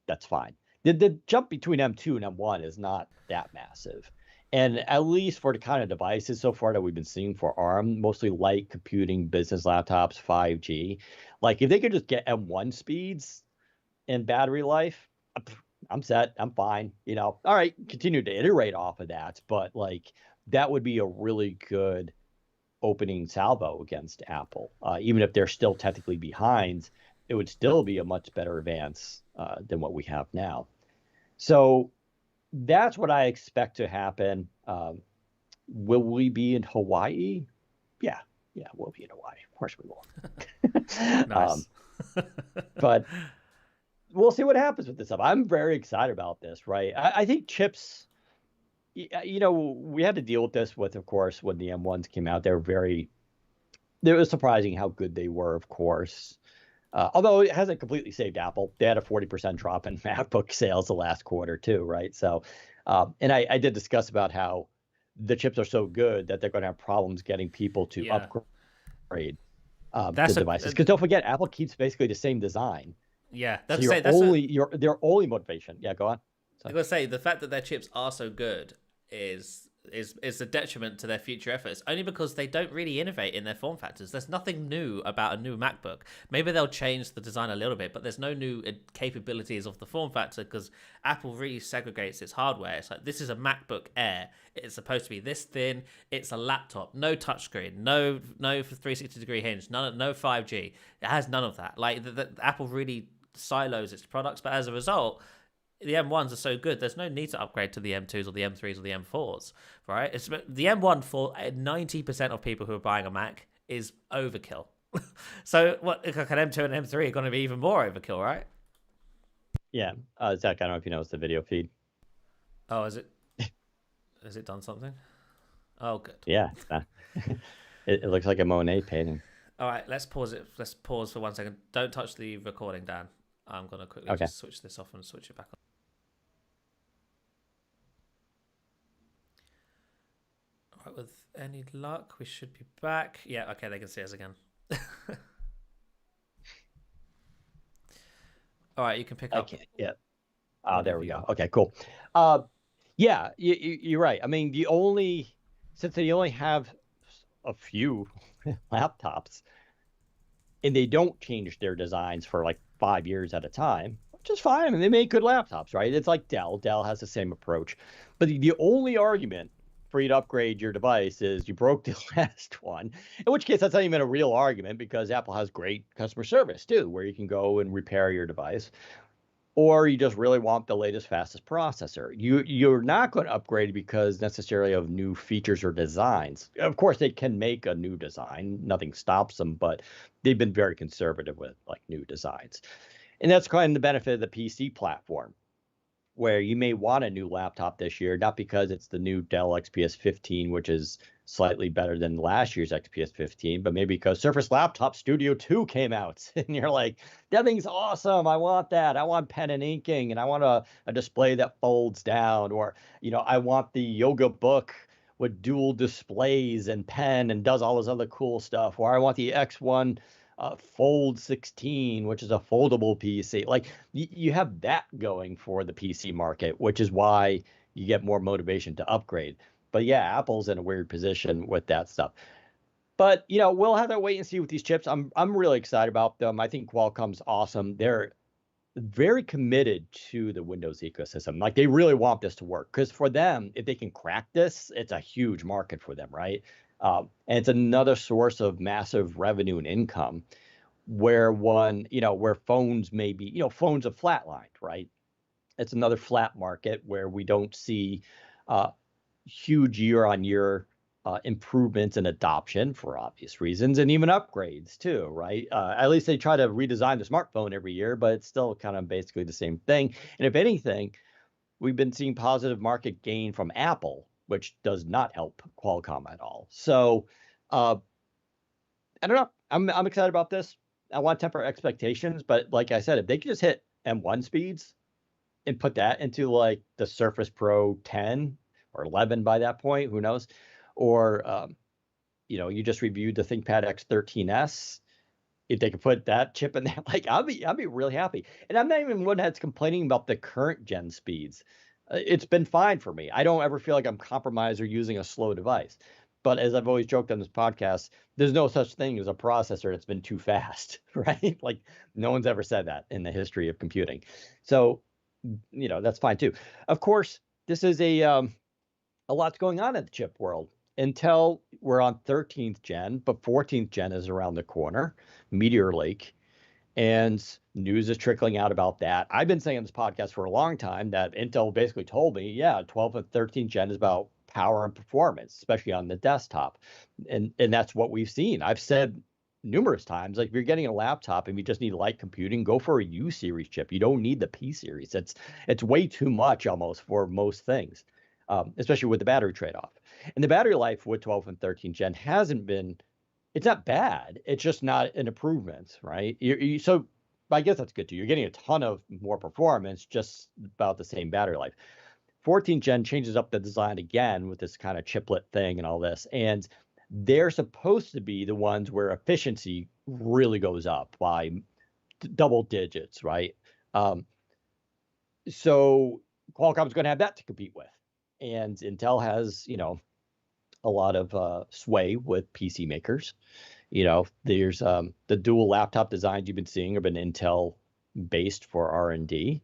that's fine. The jump between M2 and M1 is not that massive. And at least for the kind of devices so far that we've been seeing for ARM, mostly light computing, business laptops, 5G, like if they could just get M1 speeds and battery life, I'm set. I'm fine. All right, continue to iterate off of that. But like that would be a really good opening salvo against Apple. Even if they're still technically behind, it would still be a much better advance than what we have now. So that's what I expect to happen. Will we be in Hawaii? Yeah, we'll be in Hawaii. Of course we will. Nice. But we'll see what happens with this stuff. I'm very excited about this, right? I think chips, we had to deal with this of course, when the M1s came out. It was surprising how good they were, of course. Although it hasn't completely saved Apple. They had a 40% drop in MacBook sales the last quarter too, right? So, and I did discuss about how the chips are so good that they're going to have problems getting people to upgrade the devices. Because don't forget, Apple keeps basically the same design. Yeah, so their only motivation. Yeah, go on. I'm gonna say the fact that their chips are so good is a detriment to their future efforts, only because they don't really innovate in their form factors. There's nothing new about a new MacBook. Maybe they'll change the design a little bit, but there's no new capabilities of the form factor because Apple really segregates its hardware. It's like, this is a MacBook Air. It's supposed to be this thin. It's a laptop. No touchscreen. No 360-degree hinge. No 5G. It has none of that. Like Apple really silos its products, but as a result, the M1s are so good, there's no need to upgrade to the M2s or the M3s or the M4s, right? The M1 for 90% of people who are buying a Mac is overkill. So what, like an M2 and M3 are going to be even more overkill, right? Yeah. Zach, I don't know if you noticed the video feed. Oh, is it? Has it done something? Oh, good. Yeah. It looks like a Monet painting. All right, let's pause it. Let's pause for 1 second. Don't touch the recording, Dan. I'm going to quickly just switch this off and switch it back on. All right, with any luck, we should be back. Yeah, okay, they can see us again. All right, you can pick up. Yeah. There we go. Okay, cool. Yeah, you're right. I mean, since they only have a few laptops and they don't change their designs for like 5 years at a time, which is fine. I mean, they make good laptops, right? It's like Dell. Dell has the same approach. But the only argument for you to upgrade your device is you broke the last one, in which case that's not even a real argument because Apple has great customer service too, where you can go and repair your device. Or you just really want the latest, fastest processor. You're not going to upgrade because necessarily of new features or designs. Of course, they can make a new design. Nothing stops them, but they've been very conservative with like new designs. And that's kind of the benefit of the PC platform, where you may want a new laptop this year, not because it's the new Dell XPS 15, which is slightly better than last year's XPS 15, but maybe because Surface Laptop Studio 2 came out and you're like, that thing's awesome. I want that. I want pen and inking, and I want a display that folds down, or, I want the Yoga Book with dual displays and pen and does all this other cool stuff, or I want the X1 Fold 16, which is a foldable PC. Like you have that going for the PC market, which is why you get more motivation to upgrade. But yeah, Apple's in a weird position with that stuff. But we'll have to wait and see with these chips. I'm really excited about them. I think Qualcomm's awesome. They're very committed to the Windows ecosystem. Like they really want this to work, because for them, if they can crack this, it's a huge market for them, right? And it's another source of massive revenue and income, where where phones may be, phones are flatlined, right? It's another flat market where we don't see huge year-on-year improvements in adoption for obvious reasons, and even upgrades too, right? At least they try to redesign the smartphone every year, but it's still kind of basically the same thing. And if anything, we've been seeing positive market gain from Apple, which does not help Qualcomm at all. So I don't know. I'm excited about this. I want to temper expectations, but like I said, if they could just hit M1 speeds and put that into like the Surface Pro 10 or 11 by that point, who knows? Or you just reviewed the ThinkPad X13s. If they could put that chip in there, like I'll be really happy. And I'm not even one that's complaining about the current gen speeds. It's been fine for me. I don't ever feel like I'm compromised or using a slow device. But as I've always joked on this podcast, there's no such thing as a processor that's been too fast, right? Like no one's ever said that in the history of computing. So, that's fine too. Of course, this is a lot's going on in the chip world. Intel, we're on 13th gen, but 14th gen is around the corner, Meteor Lake, and news is trickling out about that. I've been saying on this podcast for a long time that Intel basically told me, yeah, 12th and 13th gen is about power and performance, especially on the desktop. And that's what we've seen. I've said numerous times, like if you're getting a laptop and you just need light computing, go for a U series chip. You don't need the P series. It's way too much almost for most things. Especially with the battery trade-off. And the battery life with 12 and 13 gen it's not bad. It's just not an improvement, right? So I guess that's good too. You're getting a ton of more performance, just about the same battery life. 14 gen changes up the design again with this kind of chiplet thing and all this. And they're supposed to be the ones where efficiency really goes up by double digits, right? So Qualcomm's going to have that to compete with. And Intel has, a lot of sway with PC makers. There's the dual laptop designs you've been seeing have been Intel based for R&D.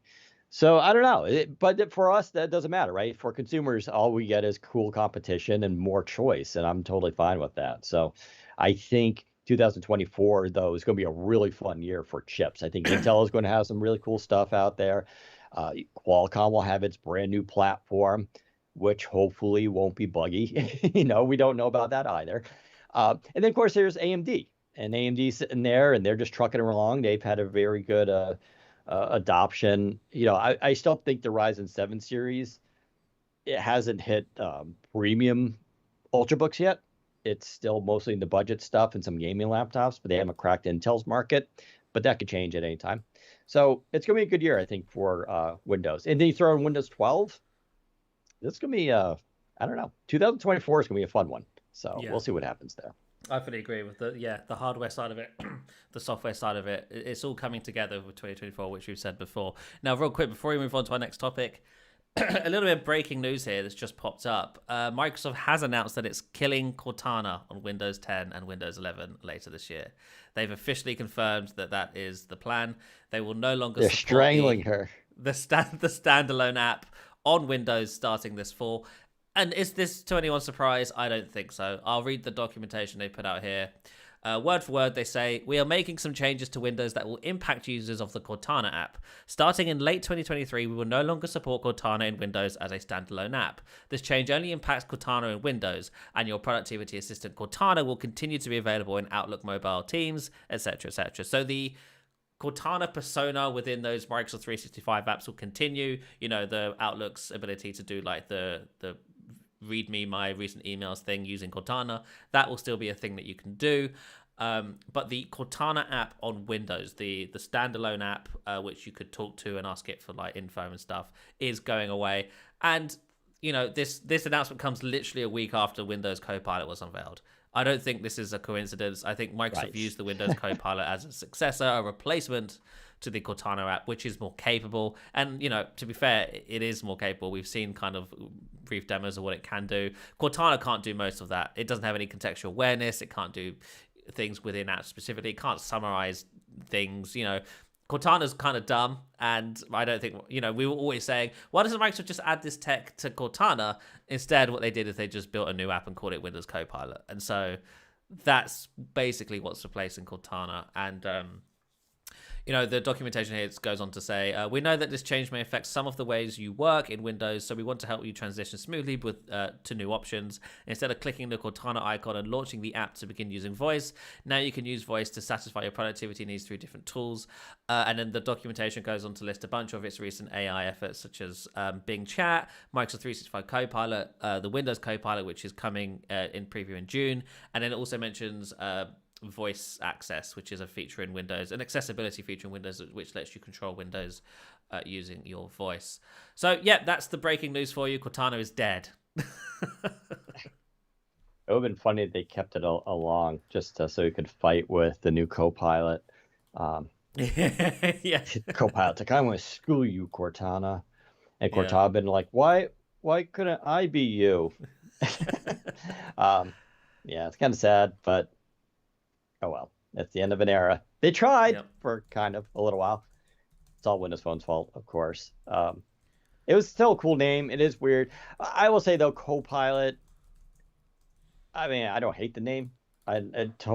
So I don't know, but for us, that doesn't matter, right? For consumers, all we get is cool competition and more choice, and I'm totally fine with that. So I think 2024, though, is going to be a really fun year for chips. I think Intel is going to have some really cool stuff out there. Qualcomm will have its brand new platform, which hopefully won't be buggy. We don't know about that either. And then, of course, there's AMD. And AMD's sitting there, and they're just trucking along. They've had a very good adoption. I still think the Ryzen 7 series, it hasn't hit premium Ultrabooks yet. It's still mostly in the budget stuff and some gaming laptops, but they haven't cracked Intel's market. But that could change at any time. So it's going to be a good year, I think, for Windows. And then you throw in Windows 12. It's going to be, I don't know, 2024 is going to be a fun one. So We'll see what happens there. I fully agree with the hardware side of it, the software side of it. It's all coming together with 2024, which we've said before. Now, real quick, before we move on to our next topic, a little bit of breaking news here that's just popped up. Microsoft has announced that it's killing Cortana on Windows 10 and Windows 11 later this year. They've officially confirmed that is the plan. They will no longer support strangling her. The standalone app on Windows starting this fall. And is this to anyone's surprise? I don't think so. I'll read the documentation they put out here. Word for word, they say, we are making some changes to Windows that will impact users of the Cortana app. Starting in late 2023, we will no longer support Cortana in Windows as a standalone app. This change only impacts Cortana in Windows, and your productivity assistant Cortana will continue to be available in Outlook mobile, Teams, etc., etc. So the Cortana persona within those Microsoft 365 apps will continue. The Outlook's ability to do like the read me my recent emails thing using Cortana, that will still be a thing that you can do. But the Cortana app on Windows, the standalone app, which you could talk to and ask it for like info and stuff, is going away. And this announcement comes literally a week after Windows Copilot was unveiled. I don't think this is a coincidence. I think Microsoft views the Windows Copilot as a successor, a replacement to the Cortana app, which is more capable. And, to be fair, it is more capable. We've seen kind of brief demos of what it can do. Cortana can't do most of that. It doesn't have any contextual awareness. It can't do things within apps specifically. It can't summarize things. Cortana's kind of dumb, and I don't think, we were always saying, why doesn't Microsoft just add this tech to Cortana? Instead, what they did is they just built a new app and called it Windows Copilot. And so that's basically what's replacing Cortana. And the documentation here goes on to say, we know that this change may affect some of the ways you work in Windows, so we want to help you transition smoothly to new options. Instead of clicking the Cortana icon and launching the app to begin using voice, now you can use voice to satisfy your productivity needs through different tools. And then the documentation goes on to list a bunch of its recent AI efforts, such as Bing Chat, Microsoft 365 Copilot, the Windows Copilot, which is coming in preview in June. And then it also mentions voice access, which is a feature in Windows, an accessibility feature in Windows, which lets you control Windows using your voice. So yeah, that's the breaking news for you. Cortana is dead. It would have been funny if they kept it along just so you could fight with the new Copilot. Yeah, Copilot's like, I want to school you, Cortana. And Cortana been like, why couldn't I be you? Yeah, it's kind of sad, but oh well, it's the end of an era. They tried for kind of a little while. It's all Windows Phone's fault, of course. It was still a cool name. It is weird. I will say though, Copilot, I mean, I don't hate the name. It's a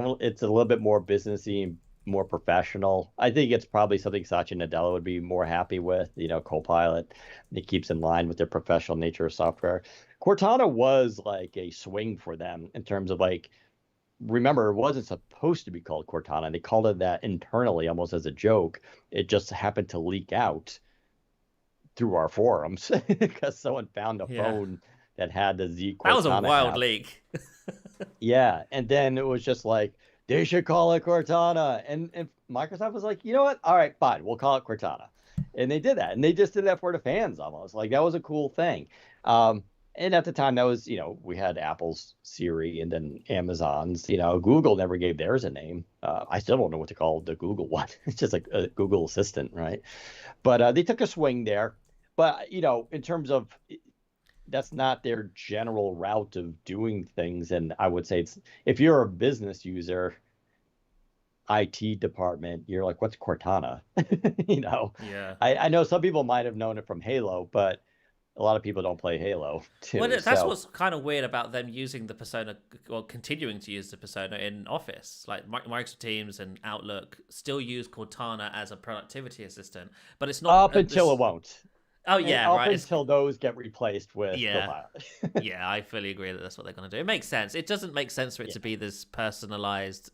little bit more businessy, more professional. I think it's probably something Satya Nadella would be more happy with. Copilot, it keeps in line with their professional nature of software. Cortana was like a swing for them in terms of like, remember, it wasn't supposed to be called Cortana. They called it that internally, almost as a joke. It just happened to leak out through our forums because someone found a phone that had the Z Cortana. That was a wild app. Leak. Yeah, and then it was just like, they should call it Cortana. And Microsoft was like, you know what? All right, fine, we'll call it Cortana. And they did that. And they just did that for the fans almost. Like, that was a cool thing. And at the time, that was, we had Apple's Siri and then Amazon's. Google never gave theirs a name. I still don't know what to call the Google one. It's just like a Google Assistant, right? But they took a swing there. But, in terms of, that's not their general route of doing things. And I would say if you're a business user, IT department, you're like, what's Cortana? Yeah. I know some people might have known it from Halo, but a lot of people don't play Halo too. Well, that's what's kind of weird about them using the persona, or continuing to use the persona in Office. Like Microsoft Teams and Outlook still use Cortana as a productivity assistant, but it's not up until it won't. Oh yeah, right. Until those get replaced with Copilot. Yeah, I fully agree that that's what they're going to do. It makes sense. It doesn't make sense for it to be this personalized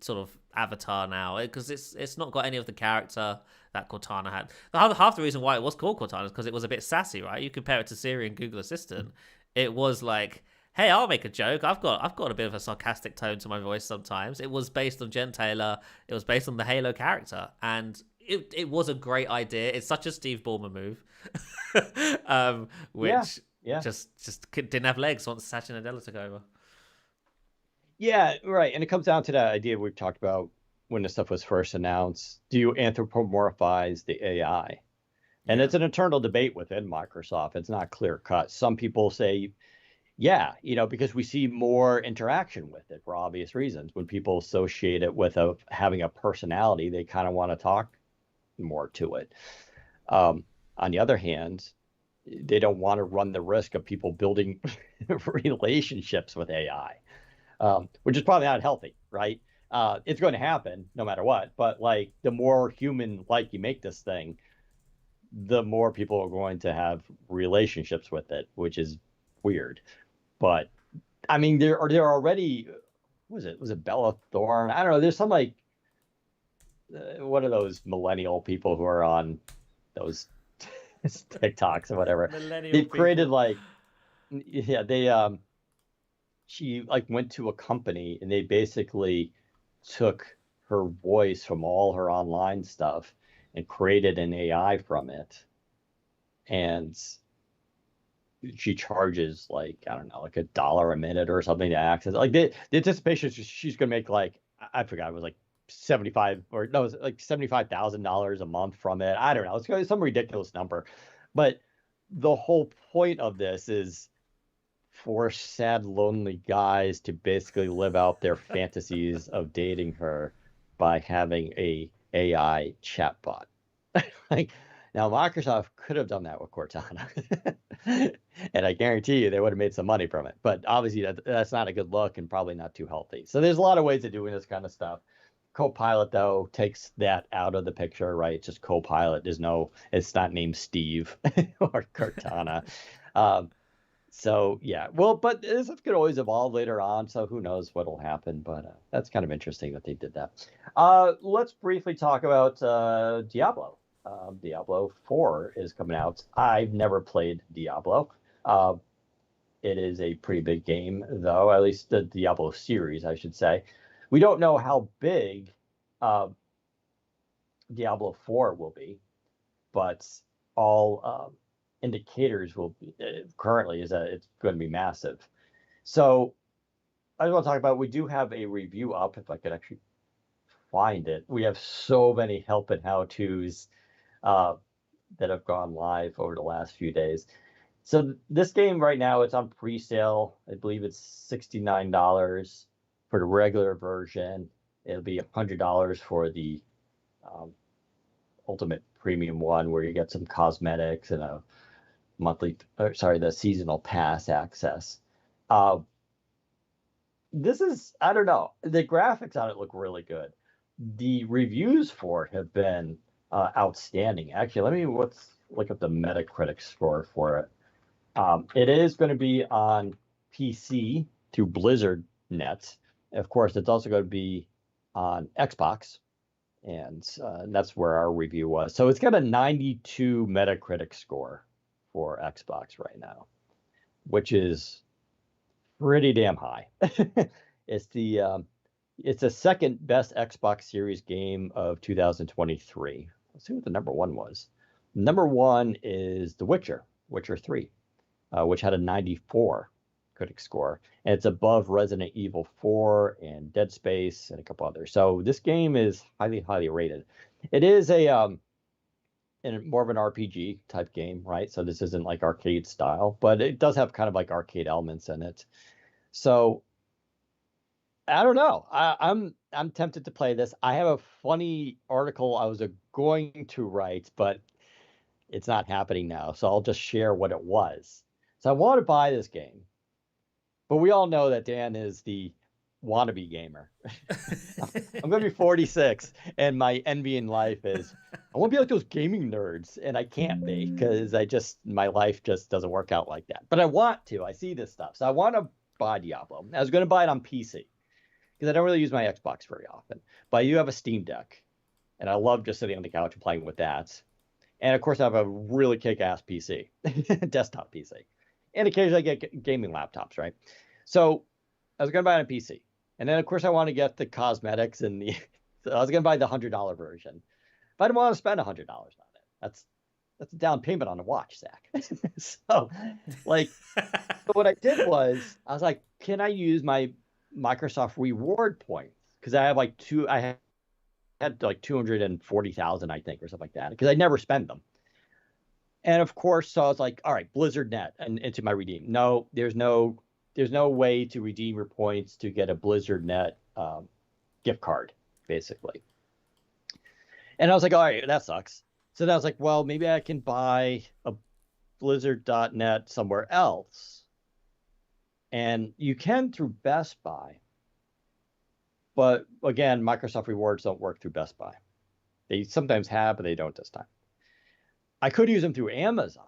sort of avatar now, because it's not got any of the character that Cortana had. Half the reason why it was called Cortana is because it was a bit sassy, right? You compare it to Siri and Google Assistant, it was like, hey, I'll make a joke. I've got a bit of a sarcastic tone to my voice sometimes. It was based on Jen Taylor. It was based on the Halo character, and it was a great idea. It's such a Steve Ballmer move, which just didn't have legs once Satya Nadella took over. Yeah, right. And it comes down to that idea we've talked about when this stuff was first announced. Do you anthropomorphize the AI? And it's an internal debate within Microsoft. It's not clear cut. Some people say, yeah, because we see more interaction with it for obvious reasons. When people associate it with having a personality, they kind of want to talk more to it. On the other hand, they don't want to run the risk of people building relationships with AI. Which is probably not healthy, right? It's going to happen no matter what. But like, the more human-like you make this thing, the more people are going to have relationships with it, which is weird. But I mean, there are already, was it Bella Thorne? I don't know. There's some like what are those millennial people who are on those TikToks or whatever? Millennial They've created people. like, yeah, she like went to a company and they basically took her voice from all her online stuff and created an AI from it. And she charges like, I don't know, like $1 a minute or something to access. Like the anticipation is she's gonna make like, I forgot, it was like 75 or no, it was like $75,000 a month from it. I don't know. It's some ridiculous number. But the whole point of this is for sad, lonely guys to basically live out their fantasies of dating her by having a AI chatbot. Like now, Microsoft could have done that with Cortana, and I guarantee you they would have made some money from it. But obviously, that's not a good look and probably not too healthy. So there's a lot of ways of doing this kind of stuff. Copilot though takes that out of the picture, right? It's just Copilot. It's not named Steve or Cortana. Um, so yeah, well, but this could always evolve later on. So who knows what'll happen? But that's kind of interesting that they did that. Let's briefly talk about Diablo. Diablo 4 is coming out. I've never played Diablo. Uh, it is a pretty big game, though. At least the Diablo series, I should say. We don't know how big uh, Diablo 4 will be, but all indicators will be, currently is that it's going to be massive. So I just want to talk about, we do have a review up if I could actually find it. We have so many help and how to's uh, that have gone live over the last few days. So this game right now, it's on pre-sale. I believe it's $69 for the regular version. It'll be $100 for the um, ultimate premium one, where you get some cosmetics and a the seasonal pass access. Uh, this is, I don't know, the graphics on it look really good. The reviews for it have been outstanding. Actually, let's look at the Metacritic score for it. It is going to be on PC through Blizzard Net. Of course, it's also going to be on Xbox, and that's where our review was. So it's got a 92 Metacritic score for Xbox right now, which is pretty damn high. It's the second best Xbox Series game of 2023. Let's see what the number one was. Number one is The Witcher 3, which had a 94 critic score, and it's above Resident Evil 4 and Dead Space and a couple others. So this game is highly, highly rated. It is more of an RPG type game, right? So this isn't like arcade style, but it does have kind of like arcade elements in it. So I don't know. I'm tempted to play this. I have a funny article I was going to write, but it's not happening now. So I'll just share what it was. So I want to buy this game, but we all know that Dan is the wannabe gamer. I'm going to be 46, and my envy in life is I want to be like those gaming nerds, and I can't be because my life just doesn't work out like that. But I want to. I see this stuff, so I want to buy Diablo. I was going to buy it on PC because I don't really use my Xbox very often, but I do have a Steam Deck, and I love just sitting on the couch and playing with that. And of course, I have a really kick-ass PC, desktop PC, and occasionally I get gaming laptops, right? So I was going to buy it on PC. And then, of course, I want to get the cosmetics and so I was going to buy the $100 version. But I didn't want to spend $100 on it. That's a down payment on a watch, Zach. So, what I did was I was like, can I use my Microsoft reward points? Because I had like 240,000, I think, or something like that, because I never spend them. And of course, so I was like, all right, Blizzard Net and into my redeem. No, there's no way to redeem your points to get a Blizzard Net gift card, basically. And I was like, all right, that sucks. So then I was like, well, maybe I can buy a Blizzard.net somewhere else. And you can through Best Buy. But again, Microsoft rewards don't work through Best Buy. They sometimes have, but they don't this time. I could use them through Amazon,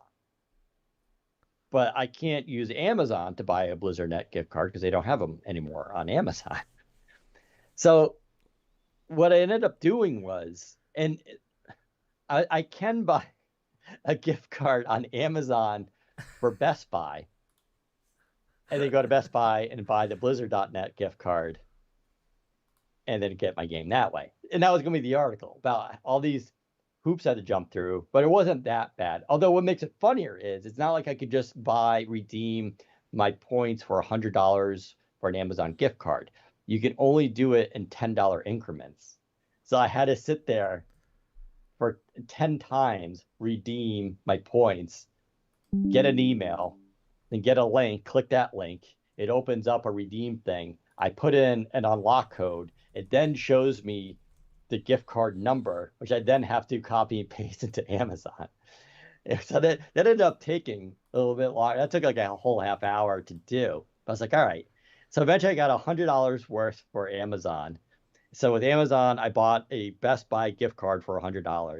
but I can't use Amazon to buy a Blizzard Net gift card because they don't have them anymore on Amazon. So what I ended up doing was, and I can buy a gift card on Amazon for Best Buy, and then go to Best Buy and buy the Blizzard.net gift card, and then get my game that way. And that was going to be the article about all these hoops I had to jump through, but it wasn't that bad. Although what makes it funnier is it's not like I could just redeem my points for $100 for an Amazon gift card. You can only do it in $10 increments. So I had to sit there for 10 times, redeem my points, get an email, then get a link, click that link. It opens up a redeem thing. I put in an unlock code. It then shows me the gift card number, which I then have to copy and paste into Amazon. So that ended up taking a little bit longer. That took like a whole half hour to do. But I was like, all right. So eventually I got $100 worth for Amazon. So with Amazon, I bought a Best Buy gift card for $100. I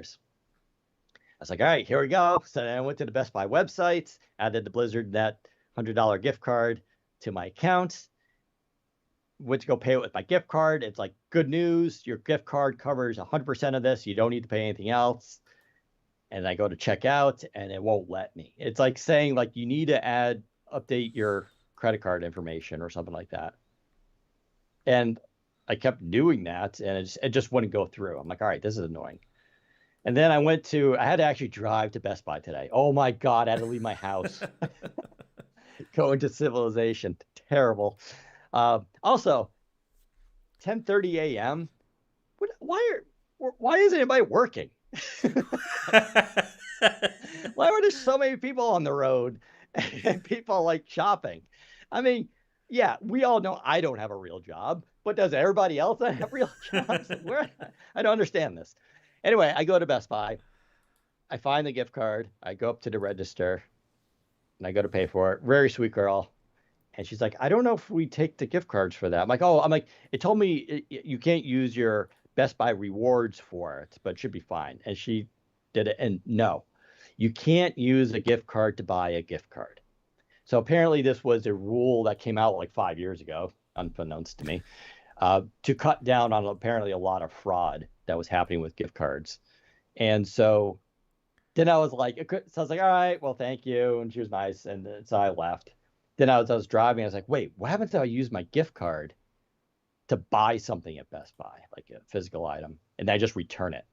was like, all right, here we go. So then I went to the Best Buy website, added the Blizzard.net $100 gift card to my account, went to go pay it with my gift card. It's like, good news, your gift card covers 100% of this. You don't need to pay anything else. And I go to check out and it won't let me. It's like saying like you need to update your credit card information or something like that. And I kept doing that and it just wouldn't go through. I'm like, all right, this is annoying. And then I had to actually drive to Best Buy today. Oh my God, I had to leave my house. Go into civilization. Terrible. Also, 10:30 a.m. Why isn't anybody working? Why are there so many people on the road and people like shopping? I mean, yeah, we all know I don't have a real job, but does everybody else have real jobs? I don't understand this. Anyway, I go to Best Buy. I find the gift card. I go up to the register and I go to pay for it. Very sweet girl. And she's like, I don't know if we take the gift cards for that. I'm like, it told me you can't use your Best Buy rewards for it, but it should be fine. And she did it. And no, you can't use a gift card to buy a gift card. So apparently this was a rule that came out like 5 years ago, unbeknownst to me, to cut down on apparently a lot of fraud that was happening with gift cards. And so then I was like, all right, well, thank you. And she was nice. And so I left. Then I was driving. I was like, wait, what happens if I use my gift card to buy something at Best Buy, like a physical item, and I just return it?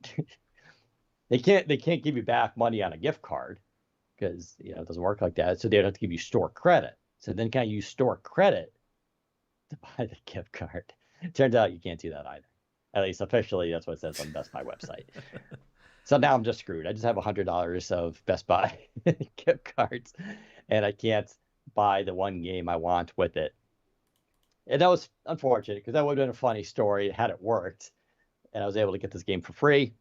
They can't give you back money on a gift card because it doesn't work like that. So they'd have to give you store credit. So then can I use store credit to buy the gift card? It turns out you can't do that either. At least officially, that's what it says on the Best Buy website. So now I'm just screwed. I just have $100 of Best Buy gift cards, and I can't buy the one game I want with it. And that was unfortunate because that would have been a funny story had it worked, and I was able to get this game for free.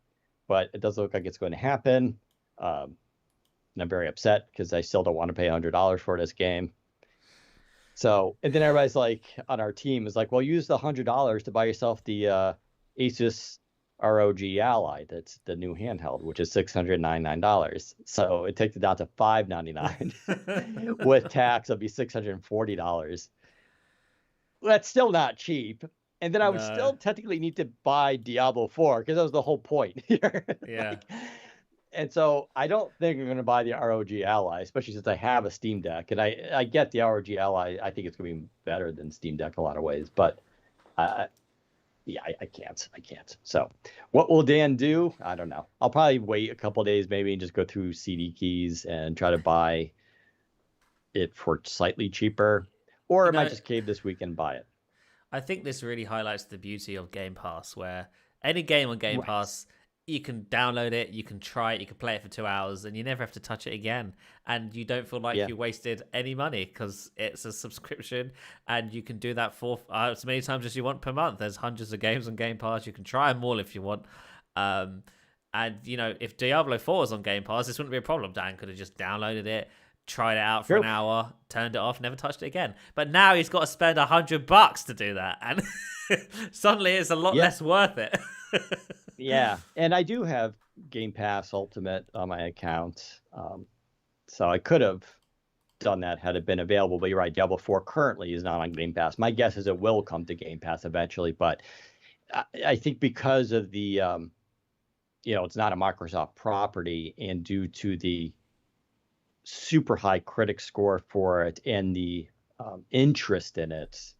But it doesn't look like it's going to happen. And I'm very upset because I still don't want to pay $100 for this game. So, and then everybody's like on our team is like, well, use the $100 to buy yourself the Asus ROG Ally. That's the new handheld, which is $699. So it takes it down to $599. With tax, it'll be $640. Well, that's still not cheap. And then I would still technically need to buy Diablo 4 because that was the whole point here. Yeah. And so I don't think I'm going to buy the ROG Ally, especially since I have a Steam Deck. And I get the ROG Ally. I think it's going to be better than Steam Deck in a lot of ways. But yeah, I can't. So what will Dan do? I don't know. I'll probably wait a couple of days maybe and just go through CD keys and try to buy it for slightly cheaper. Or I might just cave this week and buy it. I think this really highlights the beauty of Game Pass, where any game on Game Pass, you can download it, you can try it, you can play it for 2 hours, and you never have to touch it again. And you don't feel like you wasted any money because it's a subscription, and you can do that for as many times as you want per month. There's hundreds of games on Game Pass. You can try them all if you want. And, if Diablo 4 was on Game Pass, this wouldn't be a problem. Dan could have just downloaded it, tried it out for an hour, turned it off, never touched it again. But now he's got to spend $100 to do that, and suddenly it's a lot less worth it. Yeah, and I do have Game Pass Ultimate on my account, so I could have done that had it been available. But you're right, Diablo 4 currently is not on Game Pass. My guess is it will come to Game Pass eventually, but I think because of the it's not a Microsoft property, and due to the super high critic score for it and the interest in it,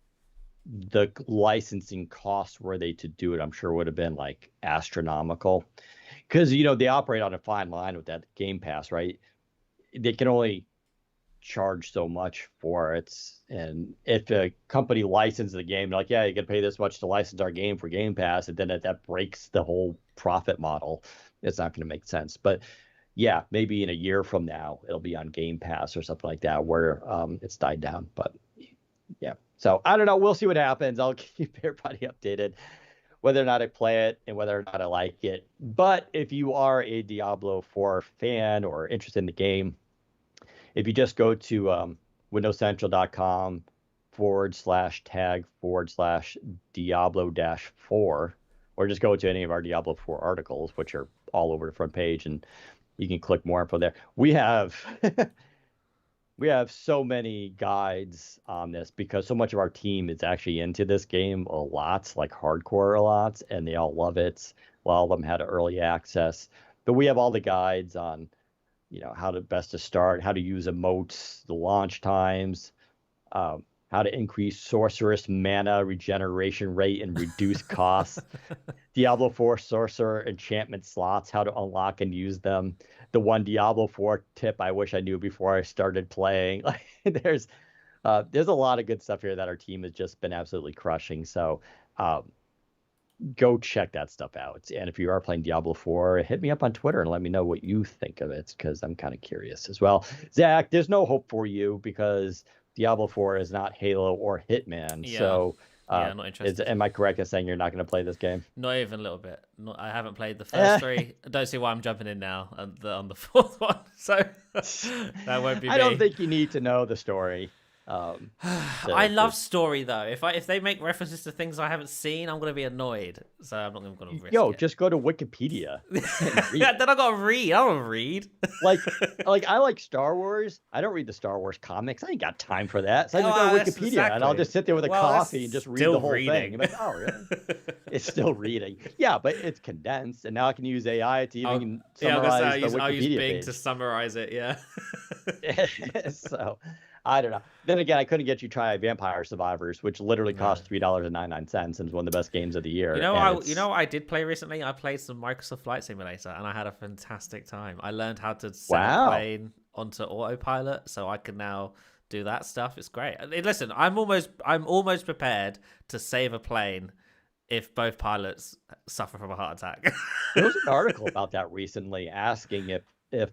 the licensing costs were they to do it, I'm sure would have been like astronomical, because they operate on a fine line with that Game Pass, right? They can only charge so much for it, and if a company licenses the game, like, yeah, you can pay this much to license our game for Game Pass, and then that breaks the whole profit model. It's not going to make sense. But yeah, maybe in a year from now it'll be on Game Pass or something like that, where it's died down. But yeah, so I don't know. We'll see what happens. I'll keep everybody updated whether or not I play it and whether or not I like it. But if you are a Diablo 4 fan or interested in the game, if you just go to windowscentral.com/tag/Diablo-4, or just go to any of our Diablo 4 articles, which are all over the front page, and you can click more info there. We have we have so many guides on this because so much of our team is actually into this game a lot, like hardcore a lot, and they all love it. A lot of them had early access, but we have all the guides on how to best to start, how to use emotes, the launch times, how to increase sorceress mana regeneration rate and reduce costs, Diablo 4 sorcerer enchantment slots, how to unlock and use them, the one Diablo 4 tip I wish I knew before I started playing. There's a lot of good stuff here that our team has just been absolutely crushing. So go check that stuff out. And if you are playing Diablo 4, hit me up on Twitter and let me know what you think of it, because I'm kind of curious as well. Zach, there's no hope for you because Diablo 4 is not Halo or Hitman. Yeah. So not interested. am I correct in saying you're not going to play this game? Not even a little bit. I haven't played the first three. I don't see why I'm jumping in now on the fourth one. So that won't be me. I don't think you need to know the story. I love story though. If they make references to things I haven't seen, I'm gonna be annoyed. So I'm not gonna risk it. Just go to Wikipedia. Then I gotta read. I don't read. like I like Star Wars. I don't read the Star Wars comics. I ain't got time for that. So I just go to Wikipedia exactly. and I'll just sit there with a coffee and just read the whole thing. Like, oh, really? It's still reading. Yeah, but it's condensed, and now I can use AI to even summarize the Wikipedia I'll use Bing page to summarize it. Yeah. So. I don't know. Then again, I couldn't get you to try Vampire Survivors, which literally cost $3.99 and is one of the best games of the year. You know what I did play recently? I played some Microsoft Flight Simulator, and I had a fantastic time. I learned how to set a plane onto autopilot, so I can now do that stuff. It's great. Listen, I'm almost prepared to save a plane if both pilots suffer from a heart attack. There was an article about that recently, asking if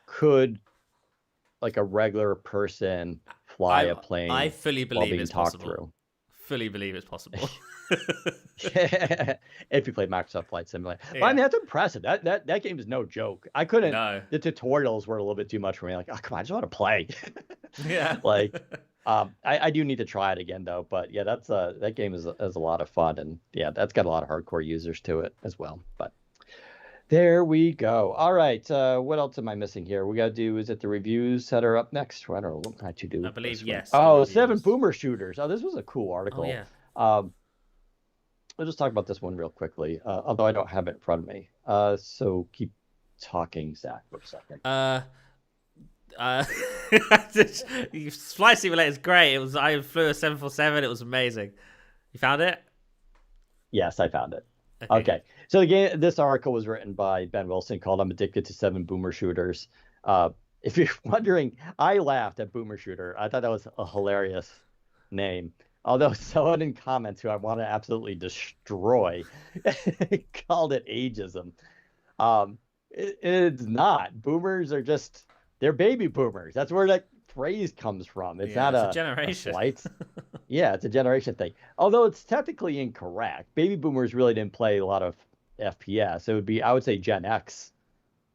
could like a regular person fly a plane. I fully believe it's possible. Fully believe it's possible. If you play Microsoft Flight Simulator. Yeah. Well, I mean, that's impressive. That game is no joke. I couldn't. No. The tutorials were a little bit too much for me. Like, oh, come on, I just want to play. Yeah. I do need to try it again though. But yeah, that game is a lot of fun, and yeah, that's got a lot of hardcore users to it as well. But there we go. All right. What else am I missing here? We got to do, is it the reviews that are up next? I don't know what I to do. I believe, yes. Oh, 7 boomer shooters. Oh, this was a cool article. Oh, yeah. I'll just talk about this one real quickly, although I don't have it in front of me. So keep talking, Zach, for a second. Flight Simulator is great. I flew a 747. It was amazing. You found it? Yes, I found it. Okay. So this article was written by Ben Wilson called "I'm Addicted to 7 Boomer Shooters." If you're wondering, I laughed at Boomer Shooter. I thought that was a hilarious name. Although someone in comments who I want to absolutely destroy called it ageism. It's not. Boomers are they're baby boomers. That's where that phrase comes from. It's not a generation. Yeah, it's a generation thing. Although it's technically incorrect. Baby boomers really didn't play a lot of FPS. It would be, I would say, Gen X,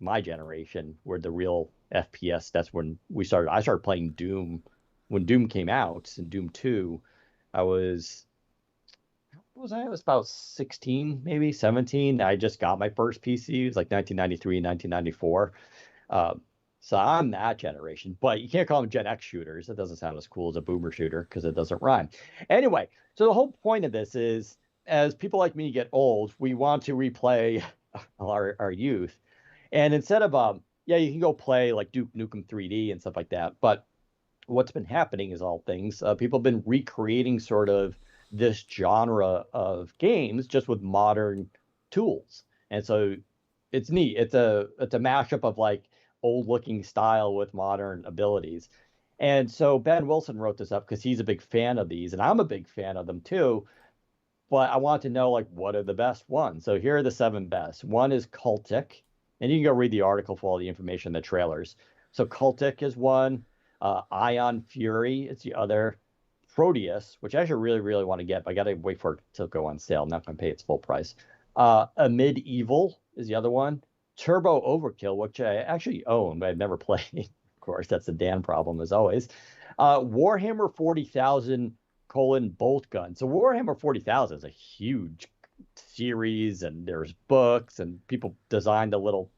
my generation, were the real FPS. That's when I started playing Doom. When Doom came out, in Doom 2, I was about 16, maybe 17. I just got my first PC. It was like 1993, 1994. So I'm that generation, but you can't call them Gen X shooters. It doesn't sound as cool as a boomer shooter because it doesn't rhyme. Anyway, so the whole point of this is as people like me get old, we want to replay our youth. And instead of yeah, you can go play like Duke Nukem 3D and stuff like that. But what's been happening is all things people have been recreating sort of this genre of games just with modern tools. And so it's neat. It's a mashup of like old looking style with modern abilities. And so Ben Wilson wrote this up because he's a big fan of these, and I'm a big fan of them too. But I want to know like what are the best ones. So here are the seven best. One is Cultic, and you can go read the article for all the information in the trailers. So Cultic is one. Ion Fury is the other. Proteus, which I actually really want to get, but I got to wait for it to go on sale. I'm not going to pay its full price. Amid Evil is the other one. Turbo Overkill, which I actually own, but I've never played. Of course, that's the Dan problem as always. Warhammer 40,000 Bolt Gun. So Warhammer 40,000 is a huge series, and there's books, and people design the little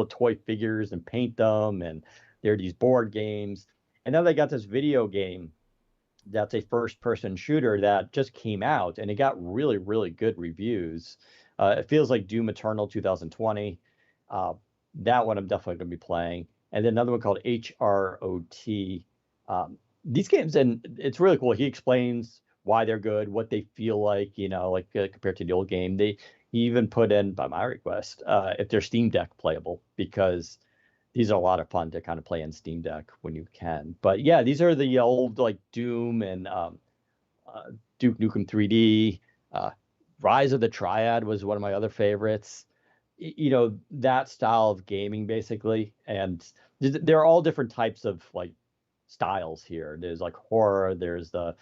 toy figures and paint them, and there are these board games. And now they got this video game that's a first person shooter that just came out, and it got really good reviews. It feels like Doom Eternal 2020. Uh, that one I'm definitely going to be playing. And then another one called HROT. These games, and it's really cool. He explains why they're good, what they feel like, like compared to the old game. He even put in, by my request, if they're Steam Deck playable, because these are a lot of fun to kind of play in Steam Deck when you can. But yeah, these are the old like Doom and Duke Nukem 3D. Rise of the Triad was one of my other favorites. That style of gaming basically. And there are all different types of like styles here. There's like horror, there's the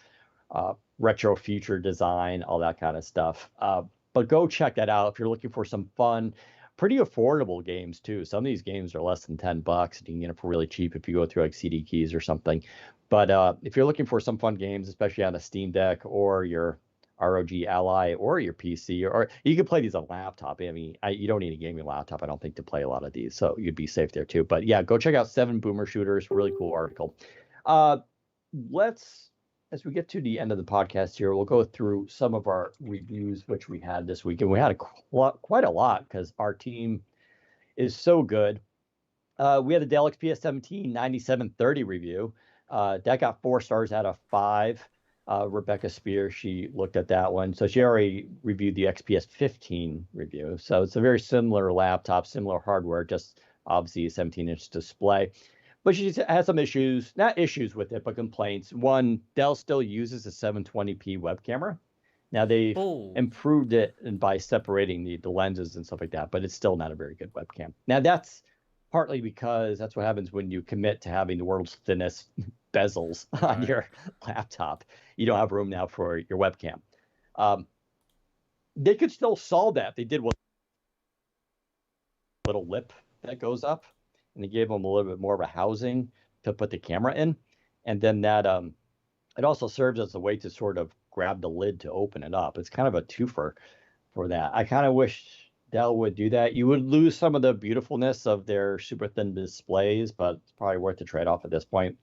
retro future design, all that kind of stuff. But go check that out if you're looking for some fun, pretty affordable games too. Some of these games are less than $10, and you can get them for really cheap if you go through like CD Keys or something. But if you're looking for some fun games, especially on a Steam Deck or your ROG Ally or your PC, or you can play these on laptop. I mean, you don't need a gaming laptop, I don't think, to play a lot of these, so you'd be safe there too. But yeah, go check out Seven Boomer Shooters. Really cool article. Uh, let's As we get to the end of the podcast here, we'll go through some of our reviews which we had this week, and we had quite a lot because our team is so good. We had a Dell XPS 17 9730 review. That got 4 stars out of 5. Rebecca Spear, she looked at that one. So she already reviewed the XPS 15 review. So it's a very similar laptop, similar hardware, just obviously a 17-inch display. But she has some issues, not issues with it, but complaints. One, Dell still uses a 720p web camera. Now they've improved it by separating the lenses and stuff like that, but it's still not a very good webcam. Now that's partly because that's what happens when you commit to having the world's thinnest bezels on your laptop. You don't have room now for your webcam. They could still solve that. They did one little lip that goes up, and they gave them a little bit more of a housing to put the camera in. And then that it also serves as a way to sort of grab the lid to open it up. It's kind of a twofer for that. I kind of wish Dell would do that. You would lose some of the beautifulness of their super thin displays, but it's probably worth the trade-off at this point.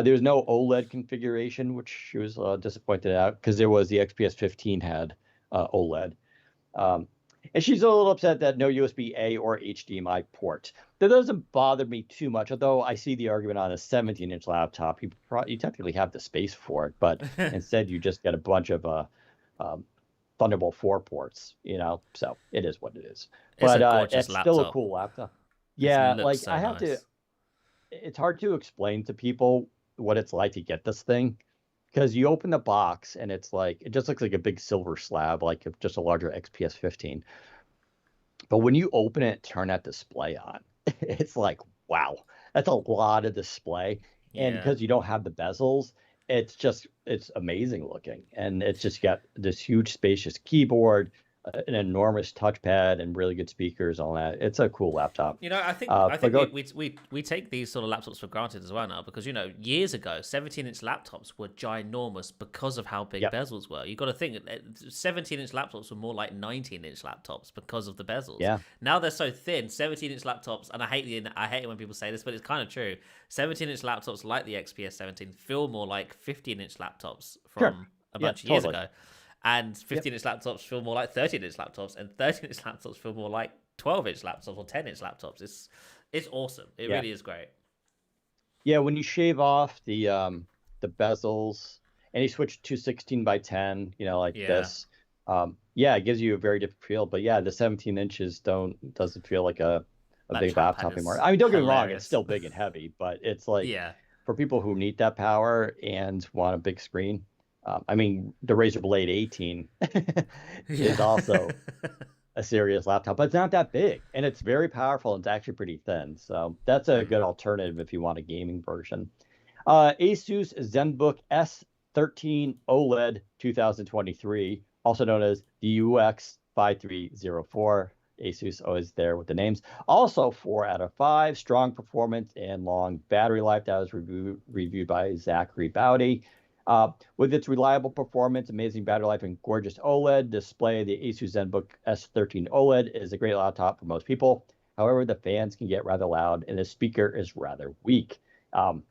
There's no OLED configuration, which she was disappointed at, because there was the XPS 15 had OLED. And she's a little upset that no USB-A or HDMI port. That doesn't bother me too much, although I see the argument on a 17-inch laptop. You technically have the space for it, but instead you just get a bunch of Thunderbolt 4 ports, so it is what it is. It's still a cool laptop. Yeah, like so I have to, it's hard to explain to people what it's like to get this thing, because you open the box and it's like, it just looks like a big silver slab, like just a larger XPS 15. But when you open it, turn that display on, it's like, wow, that's a lot of display. And because you don't have the bezels, it's amazing looking. And it's just got this huge spacious keyboard, an enormous touchpad, and really good speakers on that. It's a cool laptop. I think we take these sort of laptops for granted as well now, because years ago 17-inch laptops were ginormous because of how big bezels were. You got to think 17-inch laptops were more like 19-inch laptops because of the bezels. Now they're so thin. 17-inch laptops, and I hate it when people say this, but it's kind of true. 17-inch laptops like the XPS 17 feel more like 15-inch laptops from a bunch of years ago. And Yep. 15-inch laptops feel more like 13-inch laptops, and 13-inch laptops feel more like 12-inch laptops or 10-inch laptops. It's awesome. It Yeah. really is great. Yeah, when you shave off the bezels and you switch to 16 by 10, like Yeah, this, yeah, it gives you a very different feel. But yeah, the 17 inches doesn't feel like a that big trackpad laptop anymore. is I mean, don't get me wrong, it's hilarious. still big and heavy, but it's like Yeah, for people who need that power and want a big screen. I mean, the Razer Blade 18 is yeah. also a serious laptop, but it's not that big and it's very powerful and it's actually pretty thin. So that's a good alternative if you want a gaming version. Asus ZenBook S13 OLED 2023, also known as the UX 5304. Asus always there with the names. Also 4 out of 5. Strong performance and long battery life. That was reviewed by Zachary Bowden. With its reliable performance, amazing battery life, and gorgeous OLED display, the Asus ZenBook S13 OLED is a great laptop for most people. However, the fans can get rather loud and the speaker is rather weak. Um,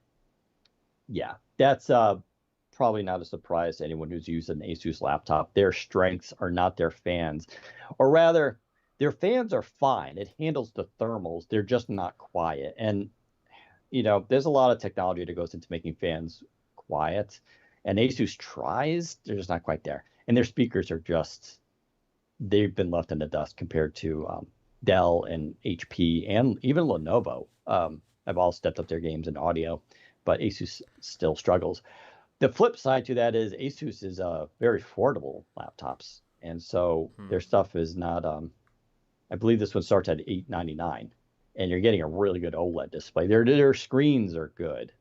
yeah, that's probably not a surprise to anyone who's used an Asus laptop. Their strengths are not their fans, or rather, their fans are fine. It handles the thermals. They're just not quiet. And there's a lot of technology that goes into making fans quiet. And Asus tries, they're just not quite there. And their speakers are they've been left in the dust compared to Dell and HP and even Lenovo. Have all stepped up their games in audio, but Asus still struggles. The flip side to that is Asus is very affordable laptops. And so their stuff is not, I believe this one starts at $899 and you're getting a really good OLED display. Their screens are good.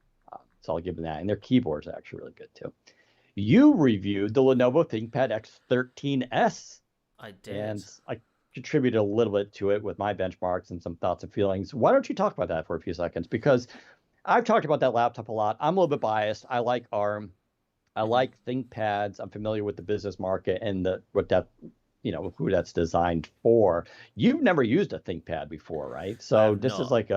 So I'll give them that. And their keyboards are actually really good too. You reviewed the Lenovo ThinkPad X13S, I did. and I contributed a little bit to it with my benchmarks and some thoughts and feelings. Why don't you talk about that for a few seconds? Because I've talked about that laptop a lot. I'm a little bit biased. I like ARM. I like ThinkPads. I'm familiar with the business market and who that's designed for. You've never used a ThinkPad before, right? I So have this is not. like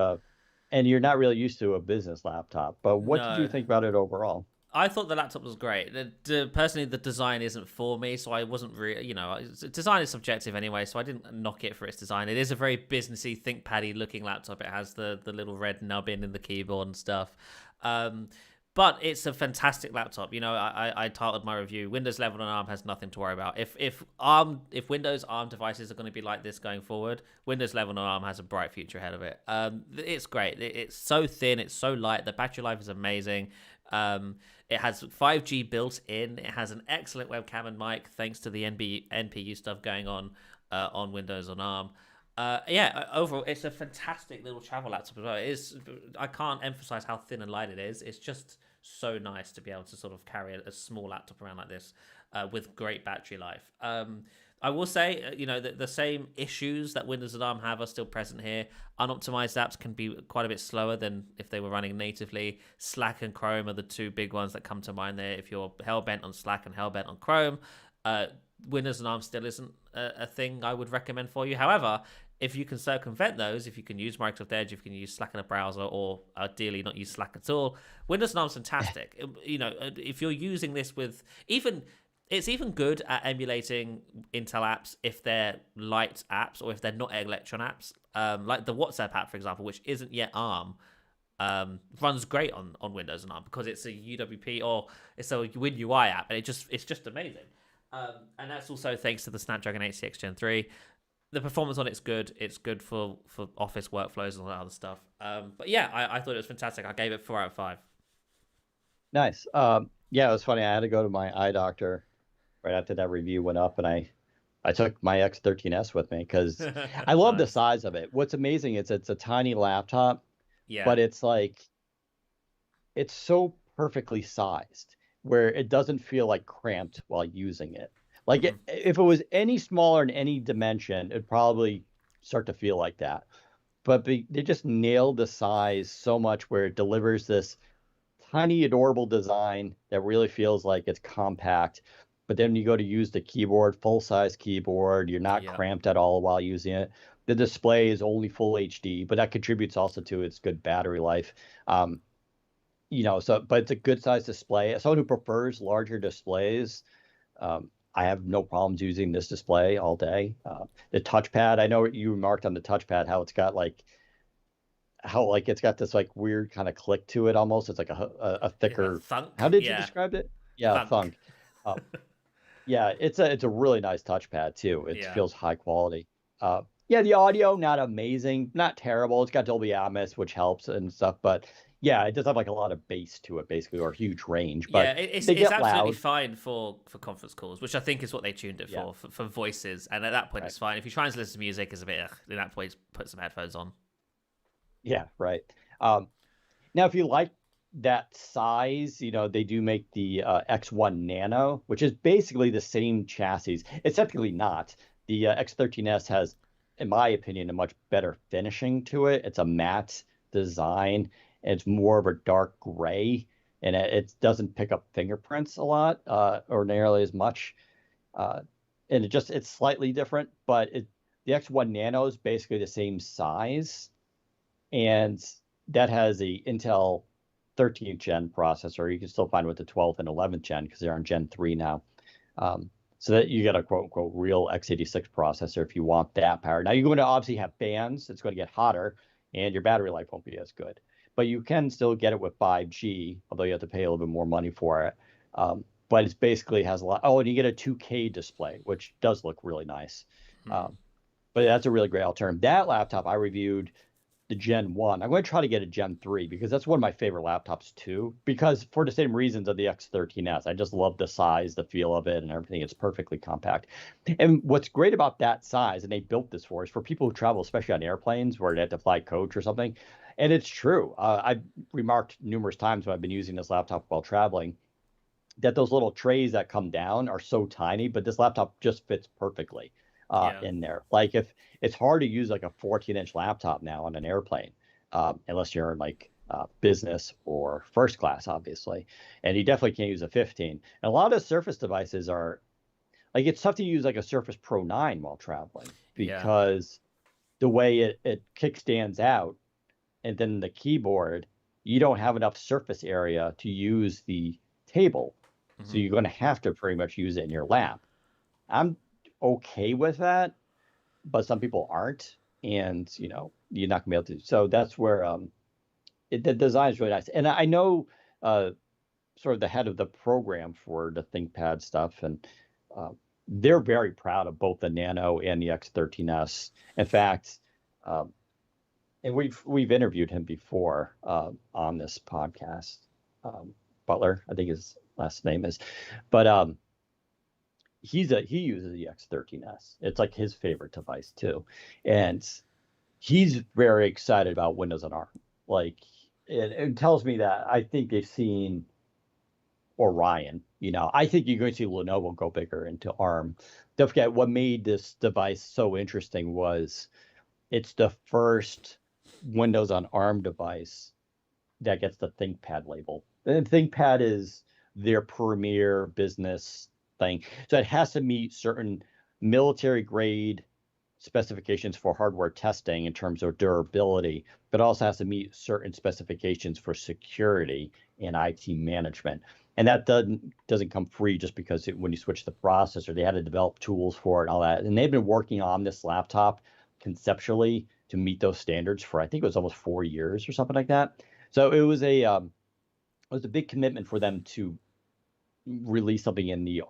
and you're not really used to a business laptop. But what did you No. think about it overall? I thought the laptop was great. Personally, the design isn't for me, so I wasn't really, design is subjective anyway, so I didn't knock it for its design. It is a very businessy, ThinkPad-y looking laptop. It has the little red nubbin in the keyboard and stuff. But it's a fantastic laptop. I titled my review, Windows 11 on ARM has nothing to worry about. If Windows ARM devices are going to be like this going forward, Windows 11 on ARM has a bright future ahead of it. It's great. It's so thin. It's so light. The battery life is amazing. It has 5G built in. It has an excellent webcam and mic thanks to the NPU stuff going on Windows on ARM. Overall, it's a fantastic little travel laptop as well. It is. I can't emphasize how thin and light it is. It's just so nice to be able to sort of carry a small laptop around like this with great battery life. I will say, the same issues that Windows and ARM have are still present here. Unoptimized apps can be quite a bit slower than if they were running natively. Slack and Chrome are the two big ones that come to mind there. If you're hell-bent on Slack and hell-bent on Chrome, Windows and ARM still isn't a thing I would recommend for you. However, if you can circumvent those, if you can use Microsoft Edge, if you can use Slack in a browser, or ideally not use Slack at all, Windows and ARM's fantastic. If you're using this with it's even good at emulating Intel apps if they're light apps or if they're not Electron apps. Like the WhatsApp app, for example, which isn't yet ARM, runs great on Windows and ARM because it's a UWP or it's a WinUI app, and it's just amazing. And that's also thanks to the Snapdragon 8cx Gen 3. The performance on it's good. It's good for office workflows and all that other stuff. But yeah, I thought it was fantastic. I gave it 4 out of 5. Nice. Yeah, it was funny. I had to go to my eye doctor right after that review went up, and I took my X13S with me because I love the Nice. size of it. What's amazing is it's a tiny laptop, Yeah. but it's so perfectly sized where it doesn't feel like cramped while using it. Like if it was any smaller in any dimension, it'd probably start to feel like that. But they just nailed the size so much where it delivers this tiny, adorable design that really feels like it's compact. But then you go to use the keyboard, full size keyboard, you're not Yeah. cramped at all while using it. The display is only full HD, but that contributes also to its good battery life. But it's a good size display. As someone who prefers larger displays, I have no problems using this display all day. The touchpad, I know you remarked on the touchpad how it's got like it's got this like weird kind of click to it almost. It's like a Yeah, thicker. How thunk. did you Yeah, describe it? Yeah, thunk. thunk. Uh, yeah, it's a really nice touchpad too. It Yeah. feels high quality. Yeah, the audio not amazing, not terrible. It's got Dolby Atmos, which helps and stuff, but yeah, it does have like a lot of bass to it, basically, or huge range. Yeah, But it's they it's get absolutely loud. fine for conference calls, which I think is what they tuned it Yeah, for voices. And at that point, right. it's fine. If you're trying to listen to music, it's a bit. Ugh, at that point, put some headphones on. Yeah, right. Um, Now, if you like that size, they do make the X1 Nano, which is basically the same chassis. It's technically not. The X13S has, in my opinion, a much better finishing to it. It's a matte design, and it's more of a dark gray, and it doesn't pick up fingerprints a lot, or nearly as much. Uh, and it's slightly different, but the X1 Nano is basically the same size, and that has a Intel 13th gen processor. You can still find it with the 12th and 11th gen because they're on Gen 3 now. So that you get a quote unquote real x86 processor if you want that power. Now you're going to obviously have fans, it's going to get hotter, and your battery life won't be as good. But you can still get it with 5G, although you have to pay a little bit more money for it. But it basically has a lot. Oh, and you get a 2K display, which does look really nice. Hmm. But that's a really great alternative. That laptop I reviewed the Gen 1. I'm going to try to get a Gen 3 because that's one of my favorite laptops too. Because for the same reasons of the X13S, I just love the size, the feel of it, and everything. It's perfectly compact. And what's great about that size, and they built this for, is for people who travel, especially on airplanes where they have to fly coach or something. And it's true. I've remarked numerous times when I've been using this laptop while traveling that those little trays that come down are so tiny, but this laptop just fits perfectly Yeah. in there. Like if it's hard to use like a 14-inch laptop now on an airplane, unless you're in like business or first class, obviously, and you definitely can't use a 15. And a lot of Surface devices are like it's tough to use like a Surface Pro 9 while traveling Yeah. because the way it kickstands out and then the keyboard, you don't have enough surface area to use the table. So Hmm. you're going to have to pretty much use it in your lap. I'm okay with that, but some people aren't. And, you're not going to be able to. So that's where the design is really nice. And I know sort of the head of the program for the ThinkPad stuff, and uh, they're very proud of both the Nano and the X13S. In fact, um, and we've interviewed him before on this podcast. Butler, I think his last name is, but he uses the X13S. It's like his favorite device too, and he's very excited about Windows on ARM. Like it tells me that I think they've seen Orion. I think you're going to see Lenovo go bigger into ARM. Don't forget what made this device so interesting was it's the first Windows on ARM device that gets the ThinkPad label. And ThinkPad is their premier business thing. So it has to meet certain military grade specifications for hardware testing in terms of durability, but also has to meet certain specifications for security and IT management. And that doesn't come free just because when you switch the processor, they had to develop tools for it and all that. And they've been working on this laptop conceptually to meet those standards for I think it was almost 4 years or something like that. So it was a big commitment for them to release something in the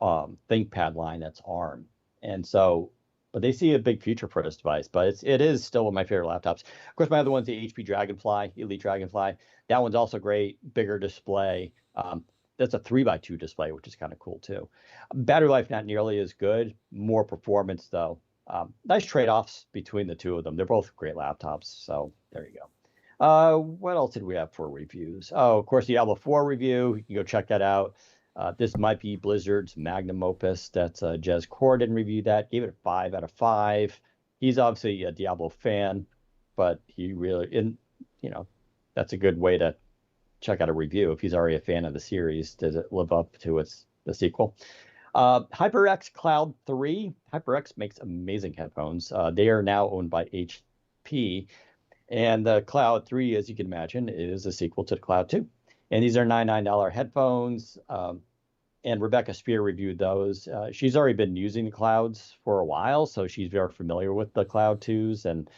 ThinkPad line that's ARM. And so, but they see a big future for this device. But it is still one of my favorite laptops. Of course, my other one's the HP Dragonfly, Elite Dragonfly. That one's also great, bigger display. That's a 3x2 display, which is kind of cool too. Battery life not nearly as good, more performance though. Nice trade-offs between the two of them. They're both great laptops. So there you go. What else did we have for reviews? Oh, of course, the Diablo 4 review. You can go check that out. This might be Blizzard's magnum opus. That's Jez Corden reviewed that. Gave it a 5 out of 5. He's obviously a Diablo fan, but he really, that's a good way to check out a review if he's already a fan of the series. Does it live up to the sequel? HyperX Cloud 3. HyperX makes amazing headphones. They are now owned by HP. And the Cloud 3, as you can imagine, is a sequel to the Cloud 2. And these are $99 headphones. and Rebecca Spear reviewed those. She's already been using the clouds for a while, so she's very familiar with the Cloud 2s. And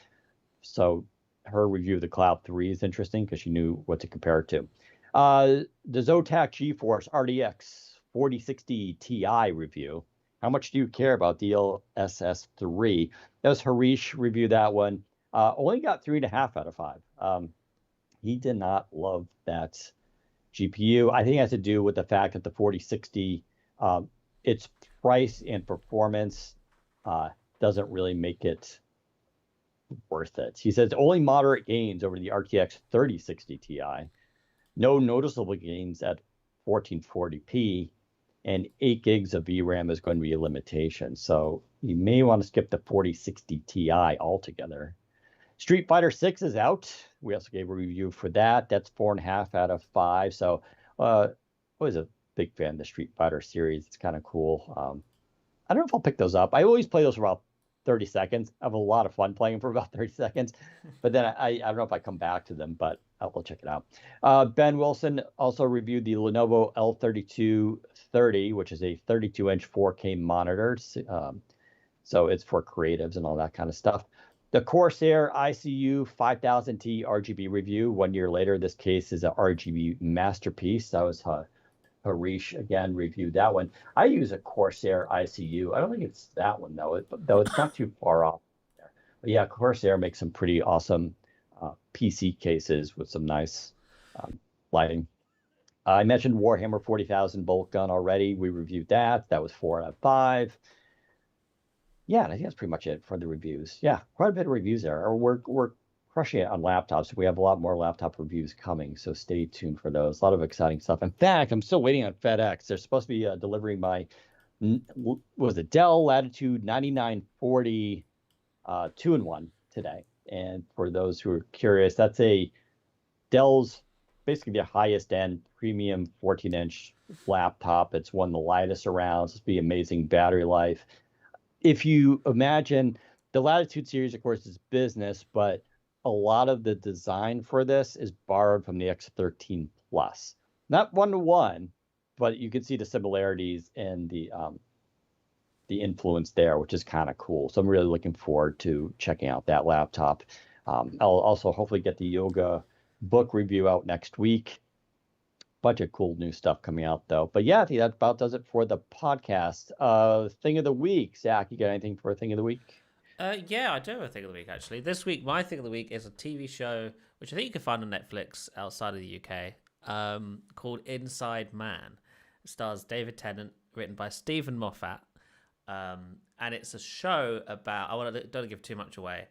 so her review of the Cloud 3 is interesting because she knew what to compare it to. The Zotac GeForce RTX 4060 Ti review. How much do you care about DLSS3? That was Harish review that one. Only got 3.5 out of 5. He did not love that GPU. I think it has to do with the fact that the 4060, its price and performance doesn't really make it worth it. He says only moderate gains over the RTX 3060 Ti, no noticeable gains at 1440p, and 8 gigs of VRAM is going to be a limitation. So you may want to skip the 4060 Ti altogether. Street Fighter 6 is out. We also gave a review for that. That's 4.5 out of 5. So I was a big fan of the Street Fighter series. It's kind of cool. I don't know if I'll pick those up. I always play those for about 30 seconds. I have a lot of fun playing for about 30 seconds. But then I don't know if I come back to them, but I will check it out. Ben Wilson also reviewed the Lenovo L3230, which is a 32-inch 4K monitor. So it's for creatives and all that kind of stuff. The Corsair ICU 5000T RGB review. 1 year later, this case is an RGB masterpiece. That was Harish again reviewed that one. I use a Corsair ICU. I don't think it's that one though. Though it's not too far off there. But yeah, Corsair makes some pretty awesome PC cases with some nice lighting. I mentioned Warhammer 40,000 bolt gun already. We reviewed that. That was 4 out of 5. Yeah, and I think that's pretty much it for the reviews. Yeah, quite a bit of reviews there. We're crushing it on laptops. We have a lot more laptop reviews coming, so stay tuned for those. A lot of exciting stuff. In fact, I'm still waiting on FedEx. They're supposed to be delivering my, what was it, Dell Latitude 9940 2-in-1 today. And for those who are curious, that's a Dell's basically the highest end premium 14-inch laptop. It's one of the lightest around. It's supposed to be amazing battery life. If you imagine the Latitude series, of course, is business, but a lot of the design for this is borrowed from the X13 Plus. Not one-to-one, but you can see the similarities and the influence there, which is kind of cool. So I'm really looking forward to checking out that laptop. I'll also hopefully get the yoga book review out next week. Bunch of cool new stuff coming out though. But yeah, I think that about does it for the podcast. Thing of the week. Zach, you got anything for a thing of the week? Yeah, I do have a thing of the week actually. This week, my thing of the week is a TV show which I think you can find on Netflix outside of the UK, called Inside Man. It stars David Tennant, written by Stephen Moffat, and it's a show about. Don't give too much away.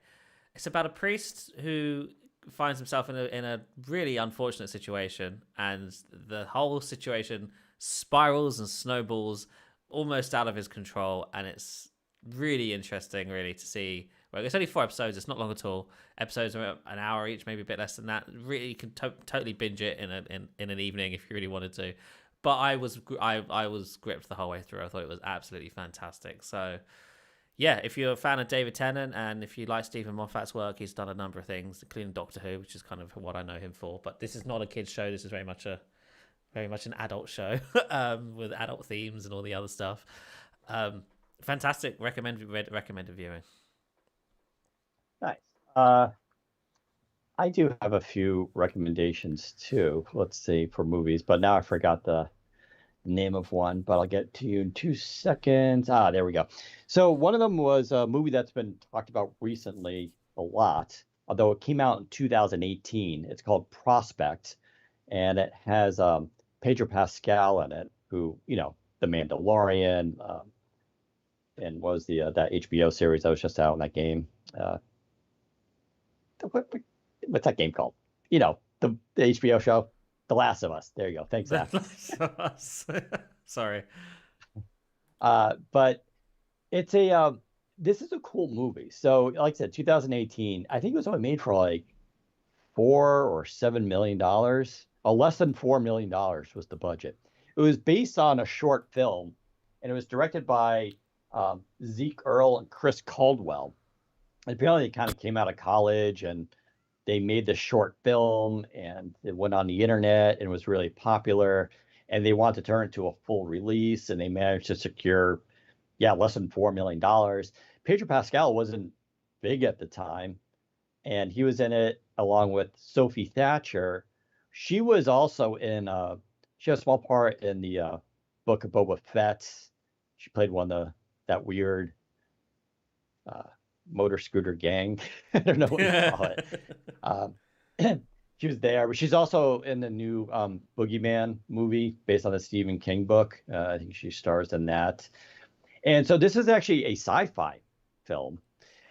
It's about a priest who finds himself in a really unfortunate situation, and the whole situation spirals and snowballs almost out of his control, and it's really interesting really to see. Well, it's only 4 episodes, it's not long at all. Episodes are an hour each, maybe a bit less than that. Really, you can totally binge it in an evening if you really wanted to. But I was gripped the whole way through. I thought it was absolutely fantastic. So yeah, if you're a fan of David Tennant and if you like Stephen Moffat's work, he's done a number of things, including Doctor Who, which is kind of what I know him for. But this is not a kids show. This is very much an adult show with adult themes and all the other stuff. Fantastic. Recommended viewing. Nice. I do have a few recommendations too. Let's see, for movies, but now I forgot the name of one, but I'll get to you in 2 seconds. There we go. So one of them was a movie that's been talked about recently a lot, although it came out in 2018. It's called Prospect, and it has Pedro Pascal in it, who, The Mandalorian, and what was that HBO series that was just out in that game? What's that game called? The HBO show, The Last of Us. There you go. Thanks, Zach. The Last of Us. Sorry. But it's this is a cool movie. So, like I said, 2018. I think it was only made for like $4 or $7 million. Less than $4 million was the budget. It was based on a short film, and it was directed by Zeke Earl and Chris Caldwell. And apparently, it kind of came out of college, and they made this short film, and it went on the internet and was really popular. and they wanted to turn it to a full release, and they managed to secure, less than $4 million. Pedro Pascal wasn't big at the time, and he was in it along with Sophie Thatcher. She was also in she had a small part in the Book of Boba Fett. She played one of that weird uh, motor scooter gang. I don't know what you call it. Um, she was there, but she's also in the new Boogeyman movie based on the Stephen King book. I think she stars in that. And so this is actually a sci-fi film.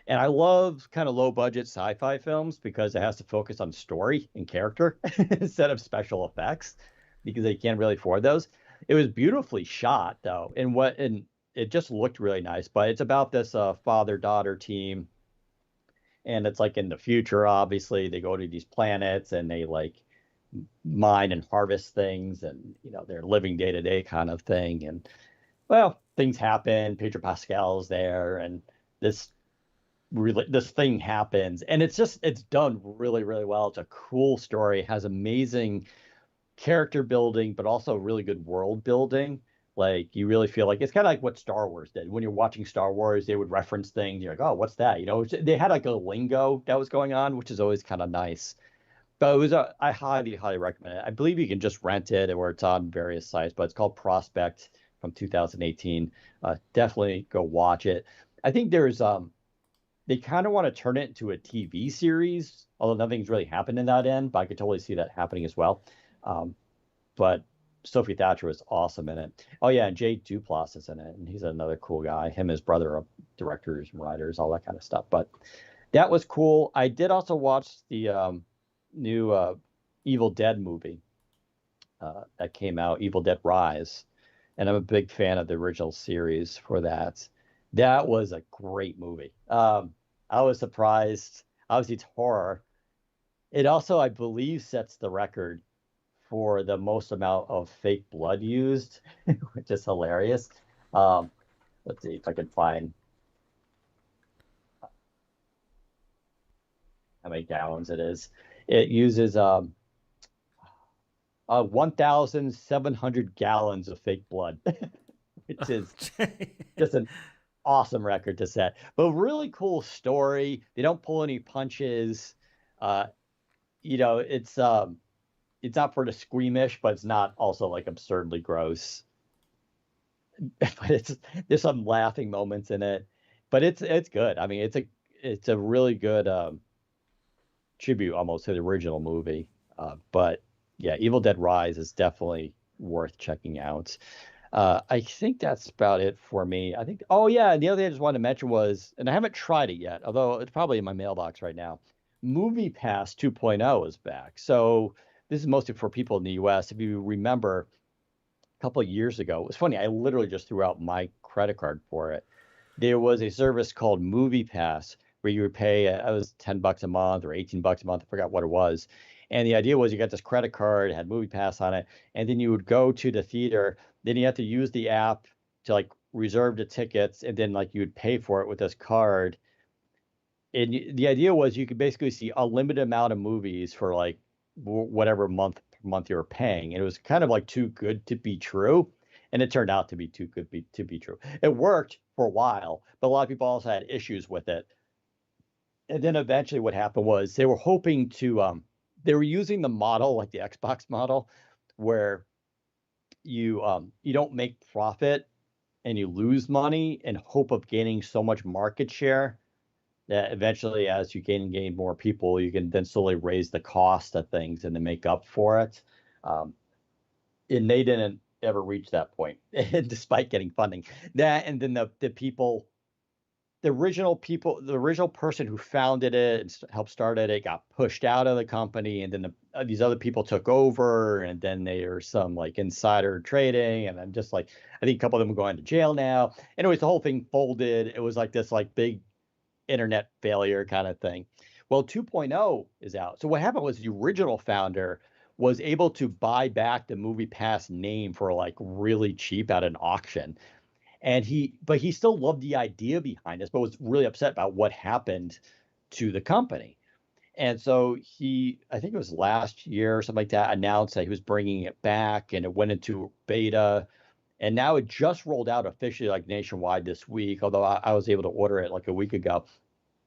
And I love kind of low budget sci-fi films because it has to focus on story and character instead of special effects, because they can't really afford those. It was beautifully shot though, and it just looked really nice. But it's about this father-daughter team, and it's like in the future. Obviously, they go to these planets and they like mine and harvest things, and they're living day to day kind of thing. And well, things happen. Pedro Pascal's there, and this thing happens, and it's done really, really well. It's a cool story, it has amazing character building, but also really good world building. Like, you really feel like it's kind of like what Star Wars did. When you're watching Star Wars, they would reference things. You're like, oh, what's that? They had like a lingo that was going on, which is always kind of nice. But I highly, highly recommend it. I believe you can just rent it, or it's on various sites, but it's called Prospect from 2018. Definitely go watch it. I think they kind of want to turn it into a TV series, although nothing's really happened in that end, but I could totally see that happening as well. But Sophie Thatcher was awesome in it. Oh yeah, and Jay Duplass is in it, and he's another cool guy. Him and his brother are directors and writers, all that kind of stuff. But that was cool. I did also watch the new Evil Dead movie that came out, Evil Dead Rise, and I'm a big fan of the original series for that. That was a great movie. I was surprised. Obviously, it's horror. It also, I believe, sets the record for the most amount of fake blood used, which is hilarious. Let's see if I can find how many gallons it is. It uses 1,700 gallons of fake blood, which is just an awesome record to set. But really cool story. They don't pull any punches. It's not for the squeamish, but it's not also like absurdly gross. But there's some laughing moments in it. But it's good. I mean, it's a really good tribute almost to the original movie. But yeah, Evil Dead Rise is definitely worth checking out. I think that's about it for me. I think, oh yeah, and the other thing I just wanted to mention was, and I haven't tried it yet, although it's probably in my mailbox right now. Movie Pass 2.0 is back. So this is mostly for people in the US. If you remember, a couple of years ago, it was funny, I literally just threw out my credit card for it. There was a service called Movie Pass where you would pay, it was $10 a month or $18 a month, I forgot what it was. And the idea was you got this credit card, it had Movie Pass on it, and then you would go to the theater. Then you have to use the app to like reserve the tickets, and then like you would pay for it with this card. And the idea was you could basically see a limited amount of movies for like whatever month you were paying. And it was kind of like too good to be true. And it turned out to be too good to be true. It worked for a while, but a lot of people also had issues with it. And then eventually what happened was they were hoping to they were using the model like the Xbox model, where you don't make profit and you lose money in hope of gaining so much market share that eventually, as you gain more people, you can then slowly raise the cost of things and then make up for it. And they didn't ever reach that point, despite getting funding. That, and then the original person who founded it and helped start it got pushed out of the company, and then these other people took over, and then there's some like insider trading, and I'm just like, I think a couple of them are going to jail now. Anyways, the whole thing folded. It was like this like big internet failure kind of thing. Well, 2.0 is out. So what happened was the original founder was able to buy back the Movie Pass name for like really cheap at an auction. And he still loved the idea behind this, but was really upset about what happened to the company. And so I think it was last year or something like that, announced that he was bringing it back, and it went into beta. And now it just rolled out officially like nationwide this week, although I was able to order it like a week ago.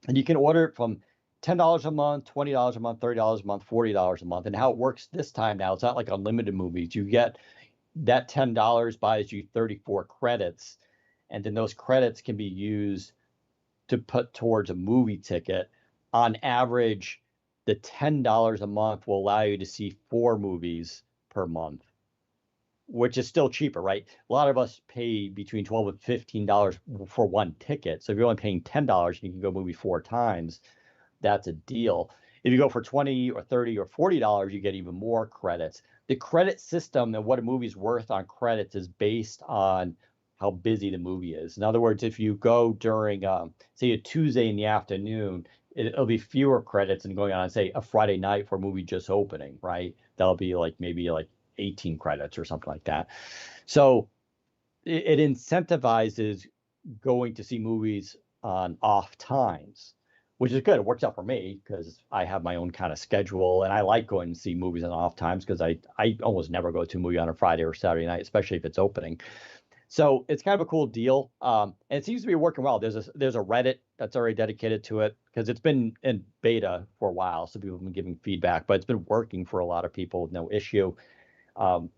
And you can order it from $10 a month, $20 a month, $30 a month, $40 a month. And how it works this time now, it's not like unlimited movies. You get that $10 buys you 34 credits, and then those credits can be used to put towards a movie ticket. On average, the $10 a month will allow you to see 4 movies per month, which is still cheaper, right? A lot of us pay between $12 and $15 for one ticket. So if you're only paying $10, you can go movie 4 times. That's a deal. If you go for 20 or 30 or $40, you get even more credits. The credit system and what a movie's worth on credits is based on how busy the movie is. In other words, if you go during, say, a Tuesday in the afternoon, it'll be fewer credits than going on, say, a Friday night for a movie just opening, right? That'll be like maybe like 18 credits or something like that. So it incentivizes going to see movies on off times, which is good. It works out for me because I have my own kind of schedule, and I like going to see movies on off times because I almost never go to a movie on a Friday or Saturday night, especially if it's opening. So it's kind of a cool deal, and it seems to be working well. There's a Reddit that's already dedicated to it because it's been in beta for a while, so people have been giving feedback, but it's been working for a lot of people with no issue. Um,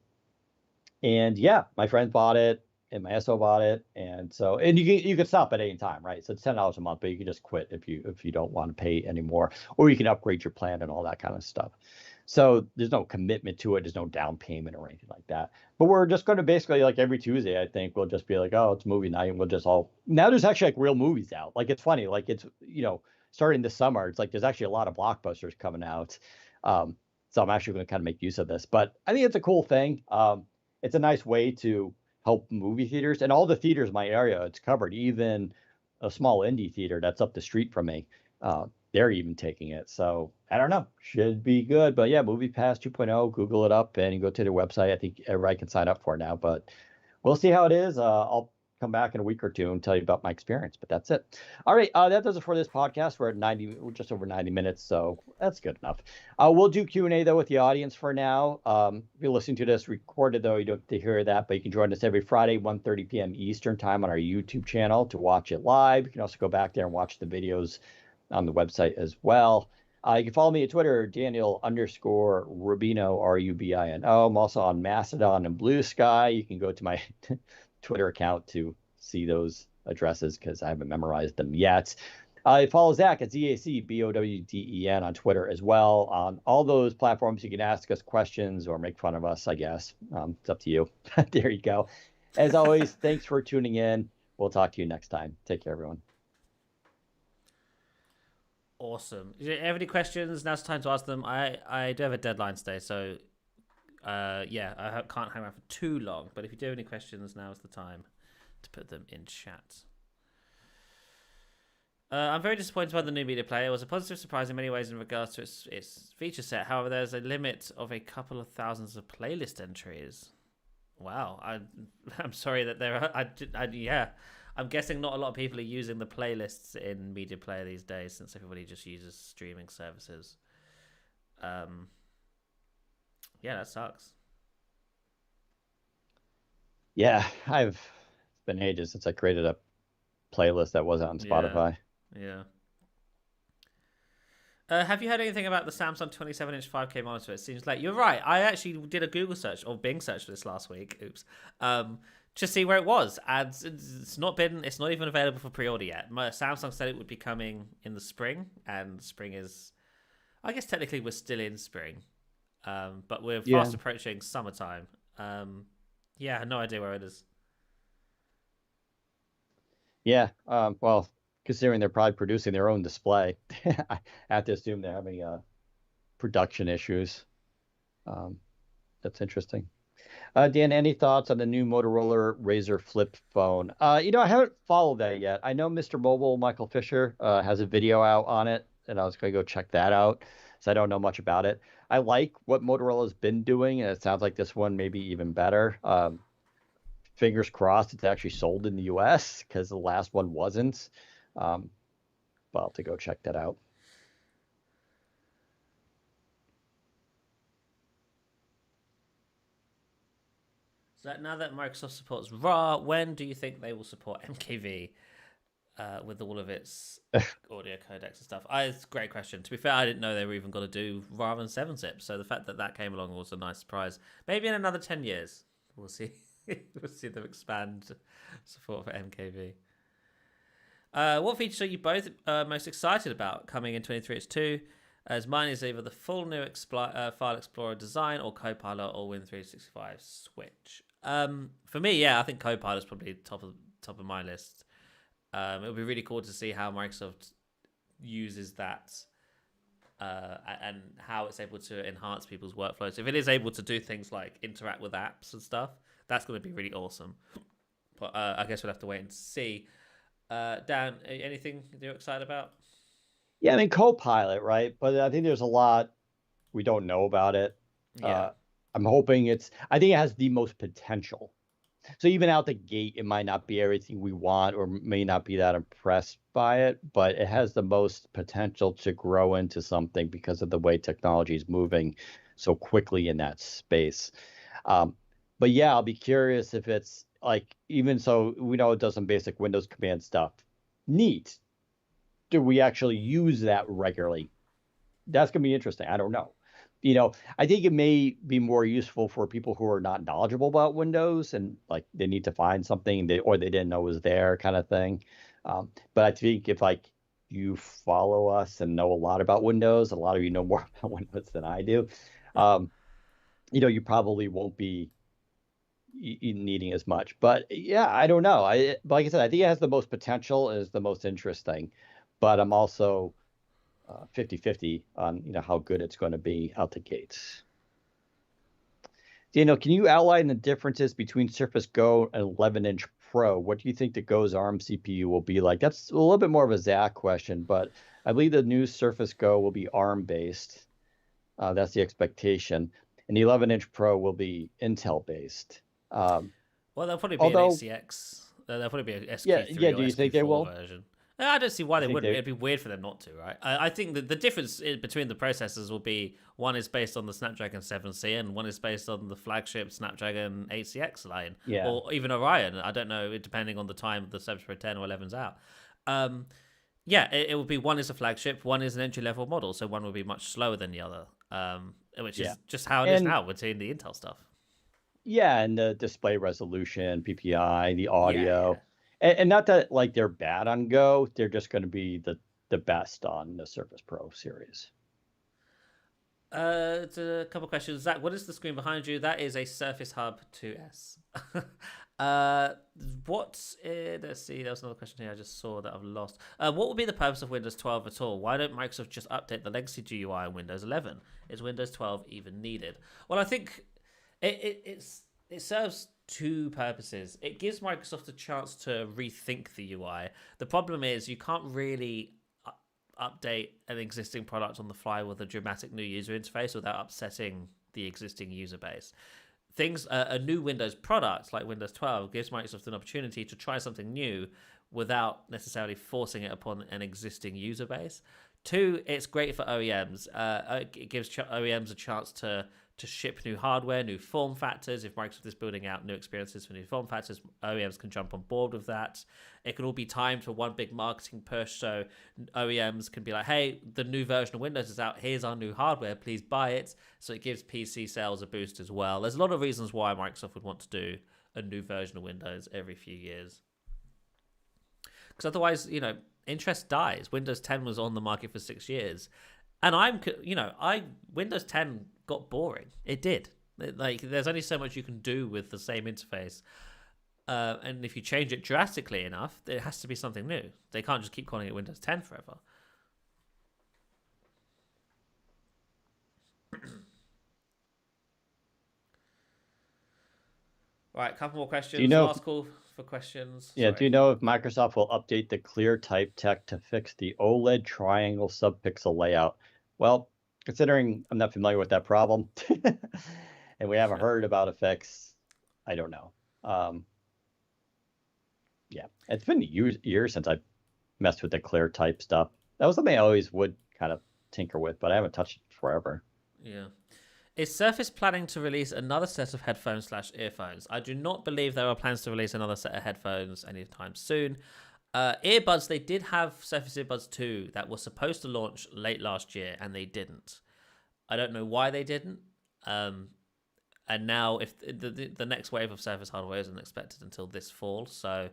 and yeah, my friend bought it, and my SO bought it, and you can stop at any time, right? So it's $10 a month, but you can just quit if you don't want to pay anymore, or you can upgrade your plan and all that kind of stuff. So there's no commitment to it. There's no down payment or anything like that. But we're just going to basically, like, every Tuesday, I think we'll just be like, oh, it's movie night, and we'll just all now there's actually like real movies out. Like, it's funny, like, it's starting this summer, it's like there's actually a lot of blockbusters coming out. So I'm actually going to kind of make use of this, but I think it's a cool thing. It's a nice way to help movie theaters, and all the theaters in my area, it's covered. Even a small indie theater that's up the street from me, they're even taking it. So I don't know, should be good. But yeah, Movie Pass 2.0, Google it up and you go to their website. I think everybody can sign up for it now, but we'll see how it is. I'll come back in a week or two and tell you about my experience, but that's it. All right, that does it for this podcast. We're at we're just over 90 minutes, so that's good enough. We'll do Q&A though with the audience for now. If you're listening to this recorded though, you don't have to hear that, but you can join us every Friday, 1:30 p.m. Eastern time on our YouTube channel to watch it live. You can also go back there and watch the videos on the website as well. You can follow me at Twitter, Daniel_Rubino, Rubino. I'm also on Mastodon and Blue Sky. You can go to my Twitter account to see those addresses because I haven't memorized them yet. Follow Zach at ZACBOWDEN on Twitter as well. On all those platforms, you can ask us questions or make fun of us, I guess. It's up to you. There you go. As always, thanks for tuning in. We'll talk to you next time. Take care, everyone. Awesome. Do you have any questions? Now's the time to ask them. I do have a deadline today, so yeah, I can't hang around for too long. But if you do have any questions, now's the time to put them in chat. I'm very disappointed by the new media player. It was a positive surprise in many ways in regards to its feature set. However, there's a limit of a couple of thousands of playlist entries. Wow, I'm sorry that there are. Yeah, I'm guessing not a lot of people are using the playlists in media player these days, since everybody just uses streaming services. Yeah, that sucks. Yeah, it's been ages since I created a playlist that wasn't on Spotify. Yeah. Have you heard anything about the Samsung 27-inch 5K monitor? It seems like you're right. I actually did a Google search or Bing search for this last week. Oops. To see where it was, and it's not even available for pre-order yet. Samsung said it would be coming in the spring, and spring is, I guess technically we're still in spring, but we're fast approaching summertime. Yeah, no idea where it is. Yeah, well, considering they're probably producing their own display, I have to assume they're having production issues. That's interesting. Dan, any thoughts on the new Motorola Razr flip phone? I haven't followed that yet. I know Mr. Mobile, Michael Fisher, has a video out on it, and I was going to go check that out. So I don't know much about it. I like what Motorola's been doing, and it sounds like this one may be even better. Fingers crossed it's actually sold in the US because the last one wasn't. But I'll have to go check that out. So now that Microsoft supports RAW, when do you think they will support MKV with all of its audio codecs and stuff? It's a great question. To be fair, I didn't know they were even going to do RAW and 7-zip. So the fact that that came along was a nice surprise. Maybe in another 10 years, we'll see. We'll see them expand support for MKV. What features are you both most excited about coming in 23H2? As mine is either the full new File Explorer design or Copilot or Win365 Switch. For me, I think Copilot is probably top of my list. It would be really cool to see how Microsoft uses that and how it's able to enhance people's workflows. If it is able to do things like interact with apps and stuff, that's going to be really awesome. But I guess we'll have to wait and see. Dan, anything you're excited about? Yeah, I mean, Copilot, right? But I think there's a lot we don't know about it. Yeah. I'm hoping I think it has the most potential. So even out the gate, it might not be everything we want or may not be that impressed by it, but it has the most potential to grow into something because of the way technology is moving so quickly in that space. But yeah, I'll be curious if it's like, even so, we know it does some basic Windows command stuff. Neat. Do we actually use that regularly? That's going to be interesting. I don't know. I think it may be more useful for people who are not knowledgeable about Windows and like they need to find something or they didn't know was there kind of thing. But I think if like you follow us and know a lot about Windows, a lot of you know more about Windows than I do, you probably won't be needing as much. But yeah, I don't know. Like I said, I think it has the most potential and is the most interesting. But I'm also 50-50 on how good it's going to be out the gates. Daniel, can you outline the differences between Surface Go and 11-inch Pro? What do you think the Go's ARM CPU will be like? That's a little bit more of a Zach question, but I believe the new Surface Go will be ARM based. That's the expectation, and the 11-inch Pro will be Intel based. Well, they'll probably be an ACX. They'll probably be an SQ3 or do you SQ4 think they will? version. I don't see why they wouldn't. It'd be weird for them not to, right? I think that the difference between the processors will be one is based on the Snapdragon 7C and one is based on the flagship Snapdragon 8CX line, or even Orion. I don't know, depending on the time the 7 Pro 10 or 11's out. It will be one is a flagship, one is an entry-level model, so one will be much slower than the other, which is just how it is now. We're seeing the Intel stuff. Yeah, and the display resolution, PPI, the audio. Yeah. And not that like they're bad on Go, they're just going to be the best on the Surface Pro series. It's a couple of questions. Zach, what is the screen behind you? That is a Surface Hub 2S. Let's see, there was another question here I just saw that I've lost. What would be the purpose of Windows 12 at all? Why don't Microsoft just update the legacy GUI on Windows 11? Is Windows 12 even needed? Well, I think it serves two purposes. It gives Microsoft a chance to rethink the UI. The problem is you can't really update an existing product on the fly with a dramatic new user interface without upsetting the existing user base. A new Windows product like Windows 12 gives Microsoft an opportunity to try something new without necessarily forcing it upon an existing user base. Two, it's great for OEMs. It gives OEMs a chance to ship new hardware, new form factors. If Microsoft is building out new experiences for new form factors, OEMs can jump on board with that. It can all be timed for one big marketing push, so OEMs can be like, hey, the new version of Windows is out, here's our new hardware, please buy it. So it gives PC sales a boost as well. There's a lot of reasons why Microsoft would want to do a new version of Windows every few years. Because otherwise, interest dies. Windows 10 was on the market for 6 years. And Windows 10 got boring. It did. There's only so much you can do with the same interface. And if you change it drastically enough, there has to be something new. They can't just keep calling it Windows 10 forever. Right, a couple more questions. Last call for questions. Yeah, do you know if Microsoft will update the clear type tech to fix the OLED triangle subpixel layout? Well, considering I'm not familiar with that problem and we haven't heard about a fix, I don't know. It's been years since I messed with the clear type stuff. That was something I always would kind of tinker with, but I haven't touched it forever. Yeah. Is Surface planning to release another set of headphones/earphones? I do not believe there are plans to release another set of headphones anytime soon. Earbuds, they did have Surface Earbuds 2 that were supposed to launch late last year, and they didn't. I don't know why they didn't. And now, if the next wave of Surface hardware isn't expected until this fall, so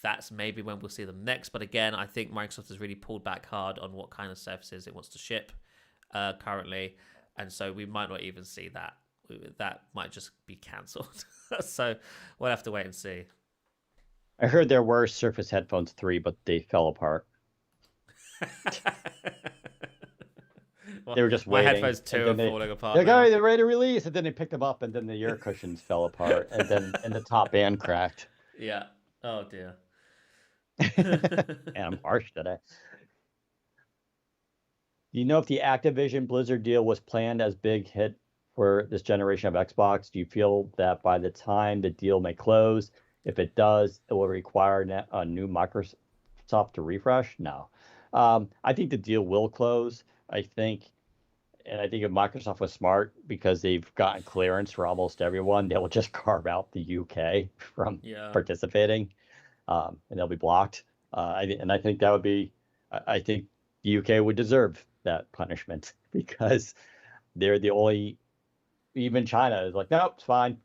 that's maybe when we'll see them next. But again, I think Microsoft has really pulled back hard on what kind of Surfaces it wants to ship currently. And so we might not even see that. That might just be cancelled. So we'll have to wait and see. I heard there were Surface Headphones 3, but they fell apart. Well, they were just waiting. My headphones too are falling apart. They're ready to release, and then they picked them up, and then the ear cushions fell apart, and the top band cracked. Yeah. Oh dear. And I'm harsh today. Do you know if the Activision Blizzard deal was planned as big hit for this generation of Xbox? Do you feel that by the time the deal may close, if it does, it will require a new Microsoft to refresh? No. I think the deal will close. I think if Microsoft was smart, because they've gotten clearance for almost everyone, they will just carve out the UK from participating, and they'll be blocked. I think that would be, I think the UK would deserve that punishment, because they're the only, even China is like, nope, it's fine.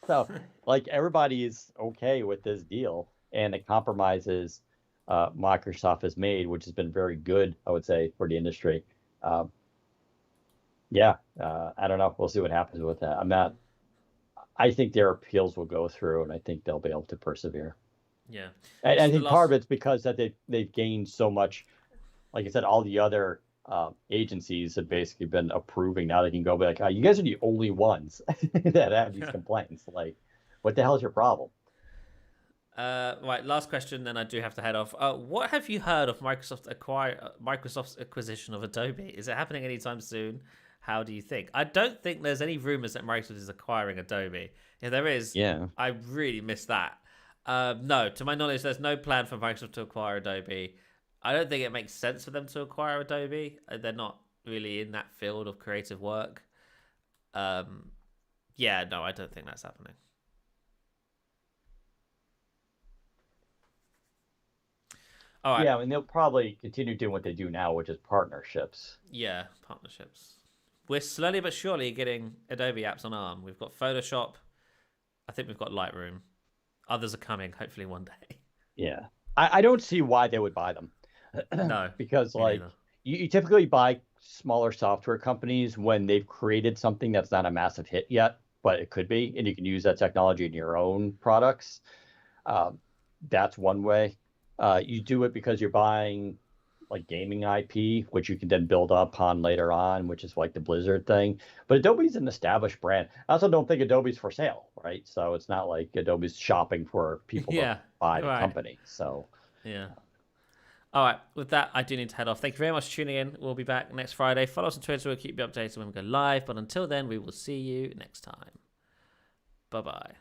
So like everybody is okay with this deal, and the compromises Microsoft has made, which has been very good, I would say, for the industry. I don't know. We'll see what happens with that. I think their appeals will go through, and I think they'll be able to persevere. Yeah. And I think part of it's because that they've gained so much. Like I said, all the other agencies have basically been approving. Now they can go back, you guys are the only ones that have these complaints. Like, what the hell is your problem? Right, last question, then I do have to head off. What have you heard of Microsoft's acquisition of Adobe? Is it happening anytime soon? How do you think? I don't think there's any rumors that Microsoft is acquiring Adobe. If there is, I really missed that. No, to my knowledge, there's no plan for Microsoft to acquire Adobe. I don't think it makes sense for them to acquire Adobe. They're not really in that field of creative work. No, I don't think that's happening. All right. Yeah, and they'll probably continue doing what they do now, which is partnerships. Yeah, partnerships. We're slowly but surely getting Adobe apps on ARM. We've got Photoshop. I think we've got Lightroom. Others are coming, hopefully one day. Yeah. I don't see why they would buy them. No. Because you typically buy smaller software companies when they've created something that's not a massive hit yet, but it could be, and you can use that technology in your own products. That's one way. You do it because you're buying like gaming IP, which you can then build upon later on, which is like the Blizzard thing. But Adobe's an established brand. I also don't think Adobe's for sale, right? So it's not like Adobe's shopping for people to buy the company. So yeah. All right. With that, I do need to head off. Thank you very much for tuning in. We'll be back next Friday. Follow us on Twitter. We'll keep you updated when we go live. But until then, we will see you next time. Bye-bye.